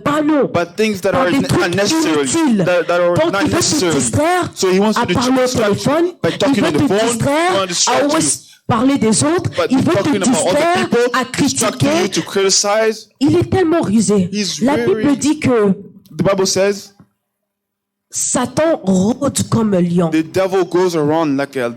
banaux, by things that par are des trucs unnecessary, inutiles. that are Donc not il veut te necessary. distraire So he wants à to parler au distract you téléphone, by il talking veut on the te phone, distraire he wants to à distract you always parler des autres, by il veut te talking about other distraire people, à distracting you critiquer. to criticize. Il est tellement rusé. He's La very- Bible dit que The Bible says Satan rôde comme un lion. the devil goes around like a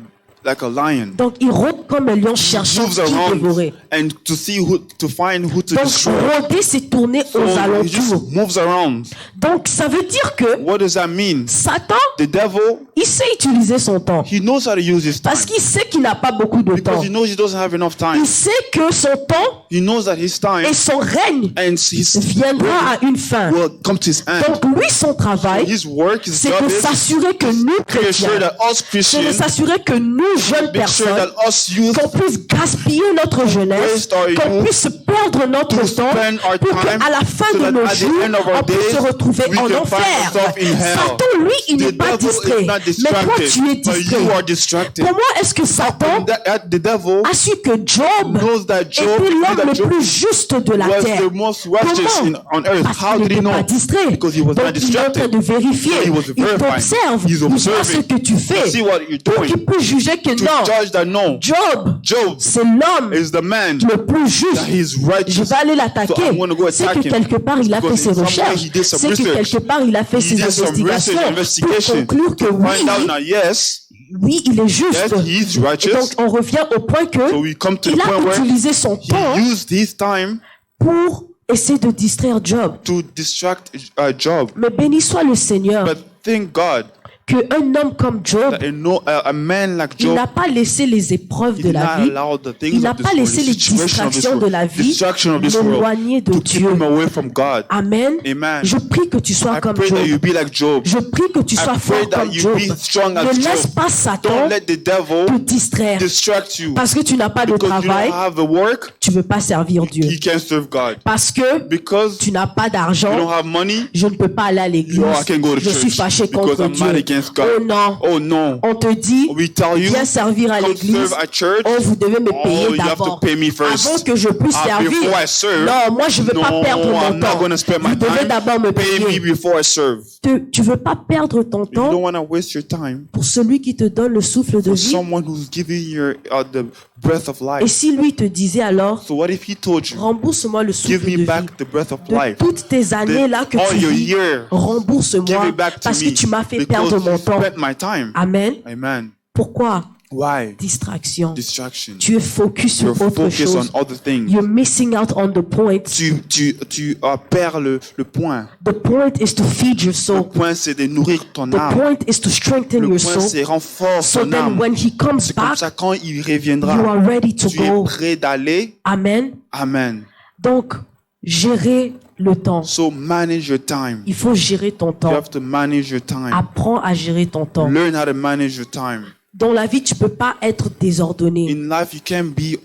lion. Donc il rôde comme un lion cherchant Moves qui around dévorer. and to find who to Donc destroy. rôder, c'est tourner So aux he alentours. just moves around. Donc ça veut dire que What does that mean? Satan, The devil, il sait utiliser son temps. he knows how to use his time Parce qu'il sait qu'il n'a pas beaucoup de temps. because he knows he doesn't have enough time. Il sait que son temps He knows that his time et son règne and his viendra à une fin. will come to his end. Donc lui, son travail, His work, his c'est job de is s'assurer que nous, to ensure chrétiens, that us c'est de Christians, s'assurer que nous, jeunes make sure personnes, that us youth qu'on puisse gaspiller notre jeunesse, waste our qu'on youth, puisse perdre notre to temps spend our pour time, qu'à la fin so de that nos at the jours, end of our on puisse days, se retrouver we en can find enfer. ourselves in hell. Satan, lui, il The n'est pas devil distrait. is not Mais toi, distracted, tu es but you distrait. are distracted. Comment est-ce que Satan The devil a su que Job knows that Job, était l'homme that le Job plus juste de la was terre? the most righteous Comment? on earth. Parce How qu'il did he n'était know? pas distrait. Because he was Donc not il est en train distracted. de vérifier. He was Il verifying. t'observe. He's Il voit ce observing. que tu fais. See what you're Pour doing. qu'il puisse juger que To non, judge that no, Job, Job c'est l'homme is the man le plus juste. that he's Je righteous. vais aller So l'attaquer. I'm going to go C'est attack que him. quelque part il a fait Because ses in some way recherches. he did some C'est que research. quelque part il a fait He ses did some investigations pour investigation conclure que to oui, find out now, yes, oui, il est juste. yes, he is Et donc righteous. on revient au point que So we come to the il point a where utilisé son he temps used his time pour essayer de distraire Job. to distract Job. Mais béni soit le Seigneur But thank God qu'un homme comme Job, that a man like il Job, n'a pas laissé les épreuves he de did la not vie, allow the il things n'a of this pas world, laissé the les situation of this distractions de world, la vie distraction of this world, l'éloigner de to keep Dieu. him away from God. Amen. Amen. Je prie que tu sois I comme pray that you Job. be like Job. Je prie que tu sois I fort pray that comme you Job. be strong as Ne laisse Job. pas Satan Don't let the devil te distraire. distract you Parce que tu n'as pas de because you travail, don't have a work. tu ne veux pas servir Dieu. You can't serve God Parce que because tu n'as pas you don't d'argent, have money. je ne peux pas aller à l'église. No, I can't go to Je suis church fâché because contre I'm mad Dieu. against God. Oh non, Oh no, on te dit, we tell you viens servir à come l'église. serve at church. Oh, vous devez me Oh, payer you have to d'abord. pay me first. Avant que je puisse servir. Before I serve. Non, moi je ne veux No, pas perdre mon I'm not temps. going to spend my Vous devez time. d'abord me Pay me payer. before I serve. Tu veux pas perdre ton You don't temps want to waste your time pour celui qui te donne le souffle de for vie. someone who's giving you the breath of Et life. si lui te disait alors, So what if he told you, rembourse-moi le give souffle me de vie. back the breath of De life? toutes tes années là que all tu your vis, year, give rembourse-moi it back to parce que me tu m'as fait because perdre mon you temps. spent my time. Amen. Amen. Pourquoi? Why? Distraction. Distraction. Tu es focus You're sur autre focused chose. on other things. You're missing out on the point. Tu perds le point. The point is to feed your Le soul. point, c'est de nourrir ton The âme. point is to strengthen Le your point, soul. c'est renforcer So ton then âme. when he comes C'est comme back, ça, quand il you reviendra, are ready to tu es go. prêt d'aller. Amen. Amen. Donc, gérer le temps. So manage your time. Il faut gérer ton You temps. have to manage your time. Apprends à gérer ton temps. Learn how to manage your time. Dans la vie, tu peux pas être désordonné. In life, you can't be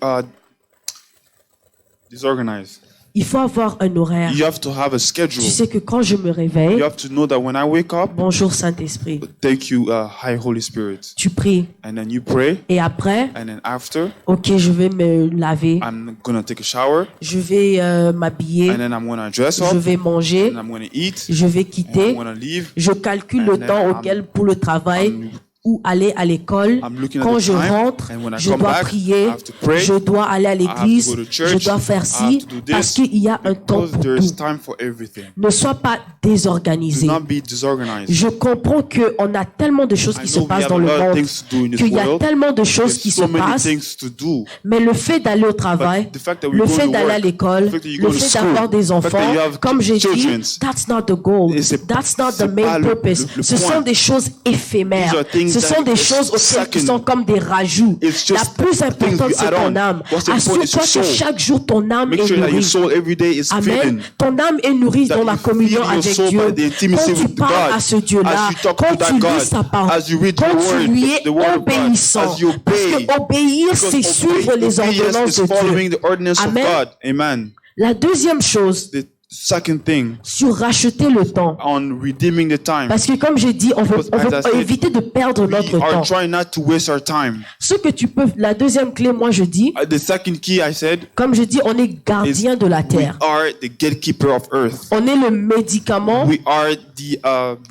disorganized. Il faut avoir un horaire. You have to have a schedule. Tu sais que quand je me réveille, You have to know that when I wake up, bonjour Saint-Esprit, thank you, High Holy Spirit. tu pries. And then you pray. Et après, And then after, ok, je vais me laver, I'm going to take a shower. je vais m'habiller, And then I'm going to dress je up. vais manger, And I'm going to eat. je vais And quitter. I'm going to leave. Je calcule And le then temps I'm- auquel pour le travail I'm- ou aller à l'école. I'm looking at Quand the je time, rentre, and when I je come dois back, prier, I have to pray, je dois aller à have to l'église, go to church, je dois faire I have ci, to do this, parce qu'il y a un temps Because pour there is tout. time for everything. Ne sois pas Do désorganisé. not be disorganized. Je comprends qu'on a tellement de choses I qui se know we passent have dans a le lot of monde, things to do in this qu'il y a world. tellement de choses qui There's se so many passent, things to do. mais le fait d'aller au travail, But the fact that we le go fait to d'aller à work, l'école, the fact that you le go to fait school, d'avoir des the fact that enfants, you have comme j'ai dit, children's, that's not the goal. et c'est- That's not c'est the main pas le- purpose. le Ce point. sont des choses éphémères. These are things Ce sont that des choses auxquelles qui sont comme des rajouts. It's La just plus things importante, you c'est add ton on. âme. What's important is Assure-toi your que soul. chaque jour, ton âme Make est sure that your nourrie. soul every day is Amen. feeding. Ton âme est nourrie That dans la you communion feed your avec soul Dieu. by the intimacy Quand tu with parles God. à ce Dieu-là, As you talk to quand that tu lis God, sa parole, as you read the quand word, tu lui es the word of God, obéissant. as you Parce obey. que obéir, c'est Because suivre les obedience ordonnances is de following Dieu. the ordinance of Amen. God. Amen. La deuxième chose, The second thing sur racheter le temps. on redeeming the time. Parce que comme j'ai dit, on veut Because as I said, éviter de perdre notre We are temps. trying not to waste our time. Ce que tu peux, la deuxième clé, moi je dis, The second key I said comme je dis, on est gardien de la we terre. are the gatekeeper of earth. On est le médicament, We are the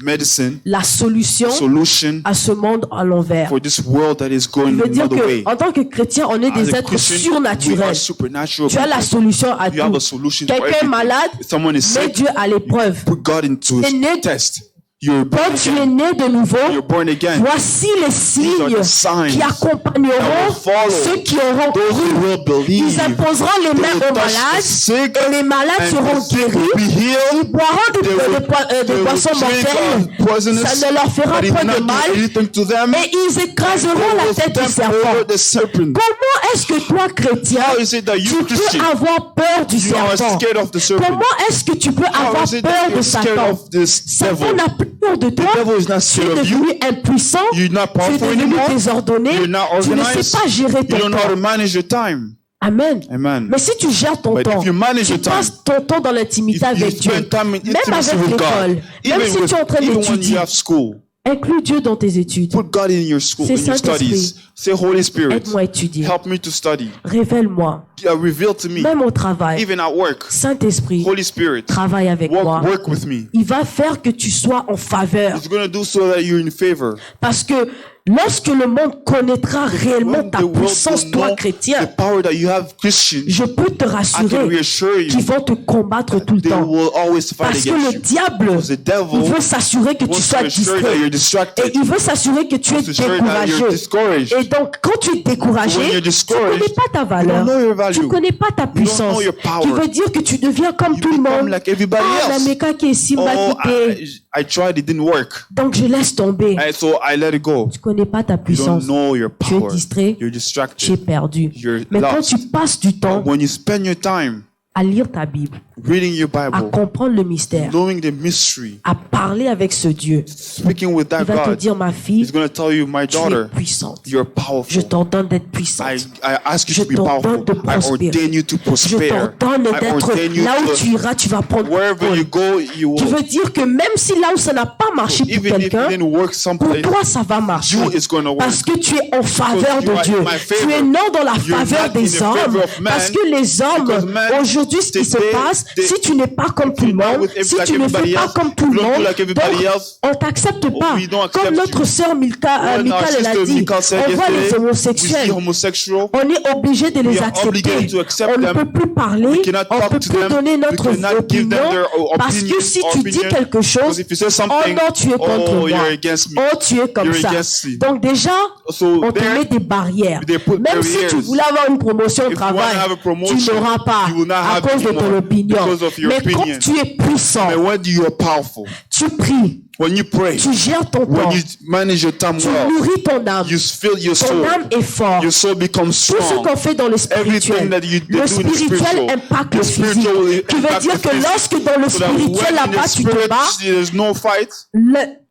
medicine la solution solution à ce monde à l'envers. for this world that is Je going veux dire another way. que en tant que chrétien, on est As des a êtres Christian, we surnaturels. are supernatural. Tu as la people. solution à You have a tout. solution for Quelqu'un est everything. malade, If someone is mets sick, Dieu à l'épreuve. put God into T'es né- test. You're born Quand tu es again. né de nouveau, You're born again. voici les are the signes signs qui accompagneront that will follow ceux qui auront Those cru. who will believe. Ils imposeront les They mains will aux touch the malades sick, et les malades and seront the sick guéris. will be healed. Ils boiront They will- des they will boissons drink, mortelles. poisonous, Ça ne leur fera but it pas will de not do mal. anything to them. Et ils écraseront They la will tête du stamp over serpent. the serpent. Comment est-ce que toi, chrétien, How is it that tu you, peux Christian, avoir peur du you are serpent? scared of the serpent? Comment est-ce que tu peux How avoir is it peur that de you're scared Satan? of this Satan devil? n'a plus peur de toi. The devil is not Tu es scared of you. devenu impuissant. You're not Tu es powerful devenu anymore. désordonné. You're not Tu ne organized. sais pas gérer You ton don't know how to temps. manage your time. Amen. Amen. Mais si tu gères ton But temps, if you manage tu your time, passes ton temps dans l'intimité If you avec Dieu, spend time in même intimacy avec with God, l'école, même even si tu es en train when you d'étudier, have school, inclus Dieu dans tes études. put God in your school, C'est in your Saint-Esprit. studies. Say, Holy Spirit, Aide-moi à étudier. help me to study. Révèle-moi, Reveal to me, même au travail. even at work. Saint-Esprit, Holy Spirit, travaille avec moi. work with me. Il va faire que tu sois en faveur. It's going to do so that you're in favor. Parce que lorsque le monde connaîtra réellement When ta the world puissance, will toi know chrétien, the power that you have, Christian, je peux te I can rassurer reassure you, qu'ils vont te combattre tout le they temps. will always fight Parce que against le you. diable, Because the devil il veut s'assurer que tu wants to sois ensure that distrait. you're Et distracted. il veut s'assurer que tu es Wants to ensure that you're découragé. discouraged. Et donc, quand tu es découragé, When you're tu ne discouraged, connais pas ta you valeur. don't know your value. Tu ne connais pas ta puissance. know your power. Qui veut dire que tu deviens comme You tout le become monde. like everybody La else. méca qui est si mal Oh, coupée. I tried, it didn't work. Donc, je laisse tomber. And so I let it go. Tu ne connais pas ta You don't puissance. know your Tu es power. distrait. You're Tu es distracted. perdu. You're Mais quand lost. tu passes du temps When you spend your time à lire ta Bible, reading your à Bible, comprendre le mystère, knowing the mystery, à parler avec ce Dieu, speaking with il that va te God, dire, ma fille, He's going to tell you, my tu es daughter, puissante. you're Je powerful. t'ordonne d'être puissante. I ask you Je to be t'ordonne powerful. de I prospérer. ordain you to Je prosper. t'ordonne I d'être ordain you là où to, tu iras, tu vas prendre wherever contrôle. you go, you Qui will. veut dire que même si là où ça n'a pas marché pour Even if it quelqu'un, didn't work pour someplace, toi ça va marcher. you is going to work. Parce que tu es en faveur Because you de are Dieu. in my favor. Tu es non dans la You're faveur not in des the favor hommes. of man, Parce que les hommes, because man, aujourd'hui, ce qui se today, passe, si tu n'es pas comme tout le not monde, with si like tu ne fais everybody pas else, comme tout le don't do monde, like everybody donc else, on t'accepte pas. we don't accept Comme notre you. sœur Michael, When our elle a sister dit, Michael said on voit les yesterday, we see homosexuels. homosexual, On est obligé de les are accepter. obligated to accept On ne them. peut plus parler, We cannot on ne talk peut to plus them. donner We notre cannot give them opinion. their Parce opinion, que si tu dis opinion. quelque Because chose, if you say oh something, non, tu es contre oh, moi. you're against me. Oh, tu es comme You're ça. against me. Donc déjà, So on te there, met des barrières. they put Même si tu barriers. voulais avoir une promotion au If you want to travail, have a tu promotion, n'auras pas you will not à have cause de anymore ton opinion. because of your Mais quand opinion. tu es puissant, But when you are powerful, tu pries, when you pray, tu gères ton temps, when you manage your time tu well, nourris ton âme, you fill your ton soul. âme est forte. Your soul becomes Tout ce strong. qu'on fait dans le spirituel, Everything that you le do in the spirituel spiritual, impacte the le physique. spiritual will Tu veux impact dire the que physique. lorsque dans le So that spirituel when in là-bas the tu te spirit, bats, there's no fight.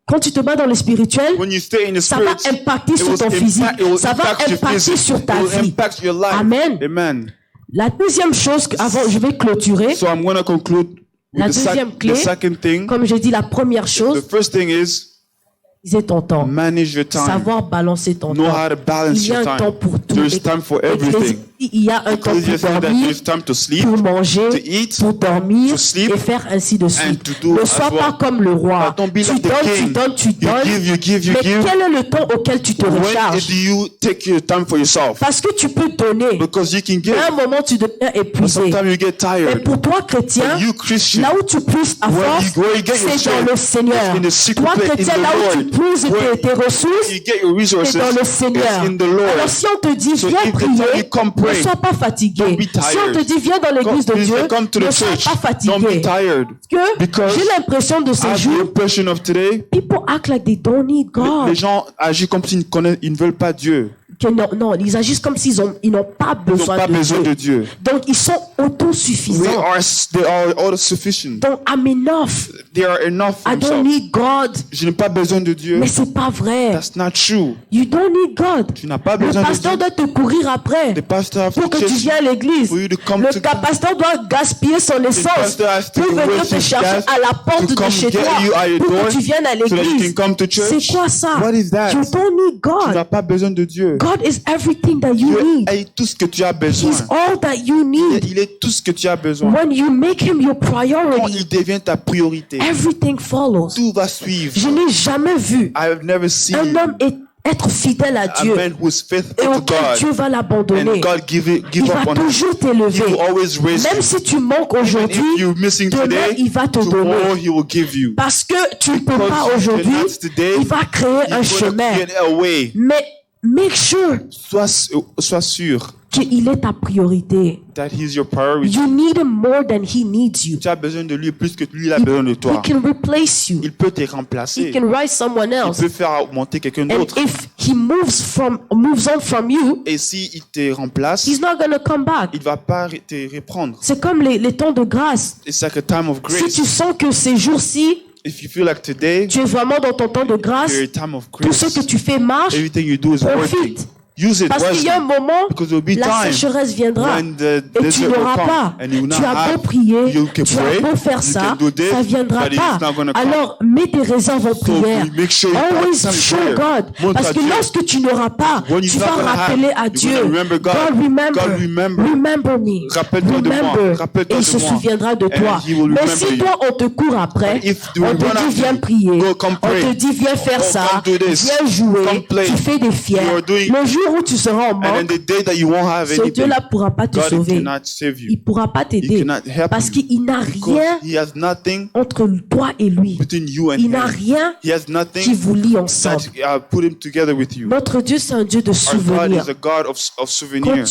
quand tu te bats dans le spirituel, When you stay in the ça va spirit, impacter it sur will ton physique, it will ça va impact your impacter physique. sur ta It will vie. impact your life. Amen. Amen. La deuxième chose, avant je vais clôturer, So I'm going to conclude La with deuxième clé, the second thing. comme j'ai dit, la première The chose, first thing is c'est ton temps. manage your time. Savoir balancer ton Know temps. how to balance Il y a your un time. temps pour tout. There's time for everything. Il y a un temps Because pour you said that dormir, there's time to sleep, pour manger, to eat, pour dormir to sleep, et faire ainsi de suite. to do Ne as sois well. pas comme le roi. But don't be Tu like the donnes, tu king. donnes, tu You donnes. give, you give, you Mais give. quel est le temps auquel tu te When recharges? do you take your time for yourself? Parce que tu peux donner. Because you can give. À un moment, tu deviens But épuisé. sometimes you get Mais tired. pour toi, chrétien, But you Christian, là où tu puisses ta where force, you get your c'est dans strength, le Seigneur. it's in the secret Toi, place, in chrétien, the là où tu Lord. puises Where tes ressources, you get your resources, c'est dans le Seigneur. it's in the Lord. Alors si on te dit So viens if they prier, tell you come pray, ne sois pas fatigué. don't be Si on te tired. dit viens dans l'église de Please Dieu, come to ne the sois church. pas Don't be fatigué. tired. Que Because j'ai l'impression de I ces have the jours, impression of today, people act like they don't need les God. gens agissent comme s'ils ne veulent pas Dieu. Que non, ils agissent comme s'ils n'ont pas Ils n'ont besoin pas de besoin Dieu. de Dieu. Donc ils sont autosuffisants. They are all sufficient. Donc I'm enough. They are enough for I don't themselves. need God. Je n'ai pas besoin de Dieu. Mais c'est pas vrai. That's not true. You don't need God. Tu n'as pas Le besoin de pasteur Dieu. doit te courir après The pastor has to pour que tu chase viennes à l'église. for you to come Le to pasteur doit gaspiller son essence pastor has to pour venir waste te his chercher gas à la porte to de come chez get toi you at your pour door que tu viennes à so that you l'église. can come to church. C'est quoi ça? What is that? You don't need Tu God. n'as pas besoin de Dieu. God is everything that you Dieu need. est tout ce que tu as besoin. He's all that you need. Il est tout ce que tu as besoin. When you make him your Quand priority, il devient ta priorité, everything follows. tout va suivre. Je n'ai jamais vu I have never seen un homme être fidèle à a Dieu man who is et faithful to auquel God Dieu va l'abandonner. and God give Il va up on him. toujours He t'élever. will always raise Même you. si tu manques Even if aujourd'hui, you're missing demain, today, il va te tomorrow donner. he will give you. Parce que tu ne peux Because pas you aujourd'hui, cannot today, il va créer un He's going to chemin. create a way. Mais make sure Sois sûr qu'il est ta priorité. that he's your priority. You need him more than he needs you. Tu as besoin de lui plus que lui il a besoin de He toi. can replace you. Il peut te He remplacer. can rise someone Il else. peut faire monter quelqu'un And d'autre. if he moves on from you, Et si il te remplace, he's not going to come back. il va pas te reprendre. C'est comme les temps de grâce. It's like a time of Si tu grace. sens que ces jours-ci, If you feel like today, tu es vraiment dans ton temps de grâce, you're a time of tout ce grace. que tu fais marche, Everything you do is working. profite. Use it Parce qu'il y a un wisely. moment, Because there will be la time sécheresse viendra. when the Et tu desert will n'auras come pas. and you will not Tu as beau have. prier, You can tu as pray, beau faire you ça, can do this, ça viendra but it's pas. not gonna come. Alors, mets tes réserves en So prière. make sure you Always practice show prayer. God. Montre Parce à que Dieu. lorsque tu n'auras pas, When you're tu not vas gonna have, rappeler à you're Dieu. gonna remember God. remember. God, remember. Remember me. Rappelle-toi de moi. Remember. Rappelle-toi Et il de se moi. souviendra de And toi. he will Mais remember si you. toi, on te court après, But if we on te run dit after viens you, prier, go, come on pray. te dit viens faire Oh, ça, come do this. viens jouer, Come play. tu fais des fiers. You are doing- Le jour où tu seras en And then manque, the day that you won't have ce anything, Dieu-là pourra pas te God sauver. cannot save you. Il pourra pas He t'aider cannot help parce you. qu'il n'a Because rien he has nothing entre toi et lui. between you and Il him. n'a rien He has qui nothing vous lie that ensemble. put him together with you. Notre Dieu, c'est un Dieu de Our God souvenirs. is a God of Quand souvenirs.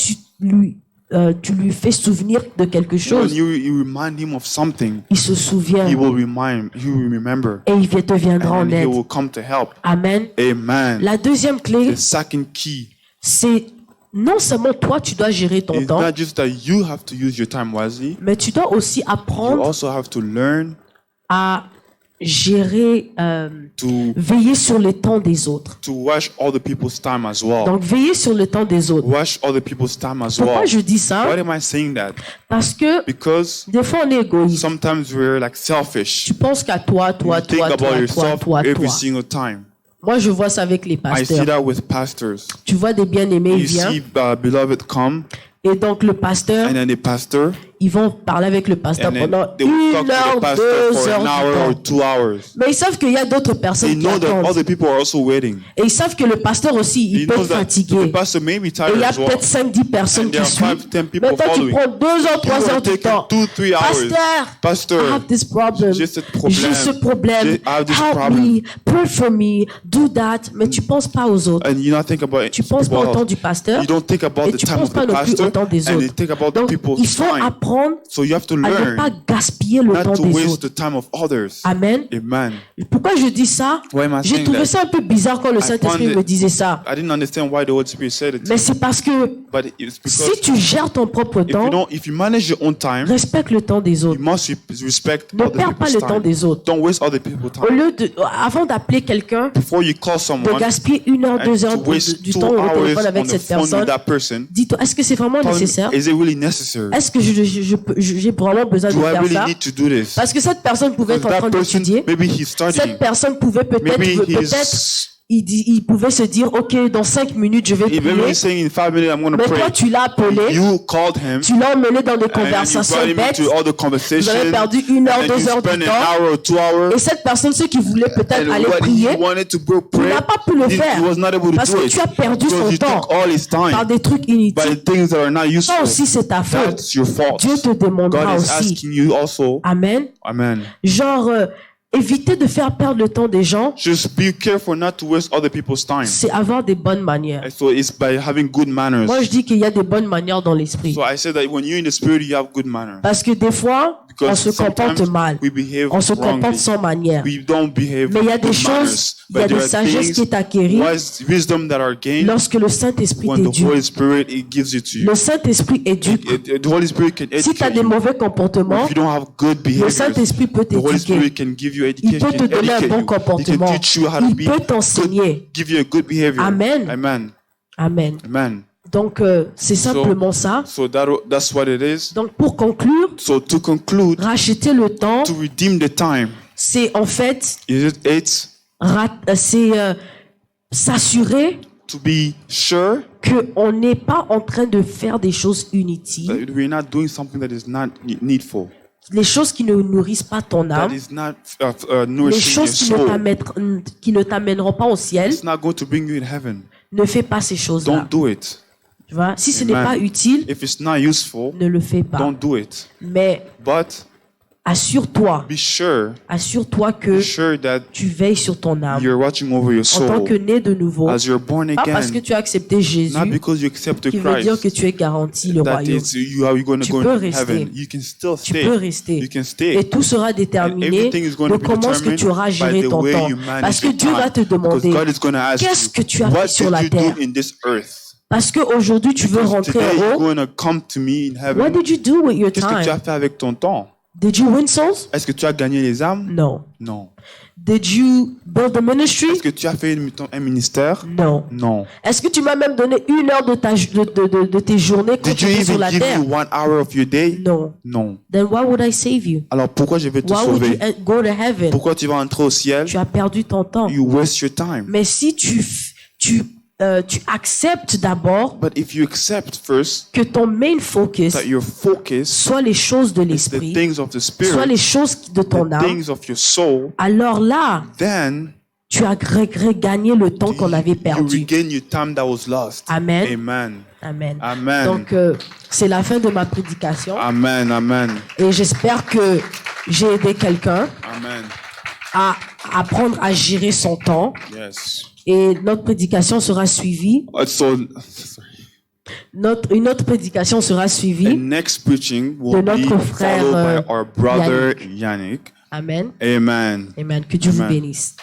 tu lui fais souvenir de quelque When chose, you remind him of something, il se souvient he will remember. et il te viendra And en then he aide. will come to help. Amen. Amen. La deuxième clé, The second key c'est non seulement toi, tu dois gérer ton is temps, not just that you have to use your time wisely, mais tu dois aussi you apprendre also have to learn à gérer, to veiller sur le temps des autres. watch other people's time as well. Donc, veiller sur le temps des autres. Watch other people's time as Pourquoi well. je dis ça? Why am I saying that? Parce que Because des fois, on est égoïste. sometimes we're like selfish. Tu penses qu'à toi, toi, You think toi, about toi, toi, yourself toi, every toi. single time. Moi, je vois ça avec les I see pasteurs. that with pastors. Tu vois des bien-aimés, You il vient. see beloved come, Et donc, le pasteur, and then the pastor, ils vont parler avec le pasteur and then pendant they will talk 1 to the heure, pastor 2 for heures an du hour or temps. 2 hours. Mais ils savent qu'il y a d'autres They personnes qui know that attendent. other people are also waiting. Et ils savent que le pasteur aussi, He il peut knows être that the fatigué. pastor may be Et tired il y a as well. peut-être 5-10 personnes And there qui are 5, suivent. 10 people Mais toi, tu following. prends 2 heures, 3 You heures are du taking temps. 2-3 hours. Pasteur, I have this problem. J'ai ce problème. J'ai ce problème. I have this Help problem. me, pray for me, do that. Mais tu penses pas aux autres. And you not think about it. Tu penses pas au temps du pasteur. You don't think about Et the tu time penses of pas the non plus pastor. au temps des And you autres. think about the Donc, il people's faut time. apprendre So you have to à ne learn pas gaspiller le not temps to des waste autres. the time of others. Amen. Amen. Pourquoi je dis ça? Why am I J'ai saying trouvé that? ça un peu bizarre quand le Saint-Esprit found it- me disait ça. I didn't understand why the Holy Spirit said it. Mais c'est parce que But it's because si tu gères ton propre temps, if you manage your own time, respecte le temps des you autres. must respect Ne other perds pas people's le temps time. des autres. Don't waste other people's Au time. lieu de, avant d'appeler quelqu'un, Before you call de someone gaspiller 1 heure, and 2 heures to waste du 2 temps au hours téléphone on avec the cette phone personne, with that person, dis-toi, est-ce que c'est vraiment tell nécessaire? them, is it really necessary? Est-ce que j'ai vraiment besoin de Do I faire really ça? need to do this? Parce que cette personne pouvait être Because en train that person, d'étudier. maybe he's studying. Cette personne pouvait Maybe peut-être, il pouvait se dire, OK, dans 5 minutes, je vais maybe prier. he's saying in 5 minutes I'm going to Mais pray. toi, tu l'as appelé, You called him. tu l'as emmené dans des And you conversations brought him bêtes. into all the Vous conversations. avez perdu 1 heure, And 2 you heures spent du an temps. hour or 2 hours. Et cette personne, ce qui voulait peut-être And aller what prier, he wanted to go il pray, n'a pas pu le he faire. was not able to Parce do que it. tu as perdu Because son you temps took all his par time des trucs by inutiles. the things that are not Ça useful. aussi, c'est ta faute. That's your fault. Dieu te demandera God is aussi. asking you also. Amen. Amen. Genre, éviter de faire perdre le temps des gens, Just be careful not to waste other people's time. c'est avoir des bonnes manières. And so it's by having good manners. Moi, je dis qu'il y a des bonnes manières dans l'esprit. So I said that when you're in the spirit, you have good manners. Parce que des fois, on Because se comporte sometimes mal. we behave On se comporte wrongly. sans manière. We don't behave Mais il y a des good choses, manners. il y a But des there are sagesses qui things, est acquérie wisdom that are gained lorsque le Saint-Esprit when the t'éduque. Holy Spirit it gives it to you. Le Saint-Esprit éduque. The Holy Spirit can Si tu as educate des you. mauvais comportements, If you don't have good le behaviors, Saint-Esprit peut the Holy Spirit t'éduquer. can give you Il education. peut te donner un educate bon you. He comportement. can teach you how to Il be peut good, t'enseigner. give you a good behavior. Amen. Amen. Amen. Amen. Donc, c'est simplement ça. So that's what it is. Donc, pour conclure, So to conclude, racheter le temps, to redeem the time, c'est en fait it's s'assurer to be sure qu'on n'est pas en train de faire des choses inutiles, that we're not doing something that is not needful, les choses qui ne nourrissent pas ton that âme, is not les nourishing your choses soul. qui ne t'amèneront pas au ciel. It's not going to bring you in heaven. Ne fais pas ces choses-là. Don't do it. Tu vois? Si ce n'est Amen. pas utile, If it's not useful, ne le fais pas. don't do it. Mais But assure-toi be sure que that tu veilles sur ton âme you're watching over your en tant soul que né de nouveau. as you're born Pas parce que again, tu as accepté Jésus not because you accept qui veut dire que Christ. tu es garanti le That royaume. is, you are going to Tu go peux into rester. heaven. You can still Tu stay. peux rester. You can stay. Et tout sera And déterminé everything is going de to be comment est-ce que tu auras determined by géré the ton way temps. you manage Parce que your Dieu va time. te demander, Because God is going to ask qu'est-ce que tu you, as what fait sur did la you terre? do in this earth? parce qu'aujourd'hui tu veux Because rentrer today en you're haut. going to come to me in What heaven. did you do with your Qu'est-ce que tu as time? fait avec ton temps? Did you win souls? Est-ce que tu as gagné les âmes? No. Non. Did you build a ministry? Est-ce que tu as fait un ministère? No. Non. Est-ce que tu m'as même donné 1 heure de tes journées quand Did tu you étais sur even la give terre? me 1 hour of your day? Non. Non. Then why would I save you? Alors pourquoi je vais te Why would you sauver? go to heaven? Pourquoi tu vas entrer au ciel? Tu as perdu ton temps. You waste your time. Mais si tu acceptes d'abord But if you accept first que ton main focus that your focus soit les choses de is the l'esprit, things of the soit les spirit, choses de ton the âme, things of your soul, alors là, then tu as gagné le temps qu'on avait you perdu. regain your time that was lost. Amen. Amen. Amen. Amen. Donc, c'est la fin de ma prédication Amen. Amen. et j'espère que j'ai aidé quelqu'un Amen. à apprendre à gérer son temps Yes. et notre prédication sera suivie. So, Une autre prédication sera the suivie. next preaching will De be notre frère, followed by our brother Yannick. Amen. Amen. Amen. Que Dieu vous Amen. bénisse.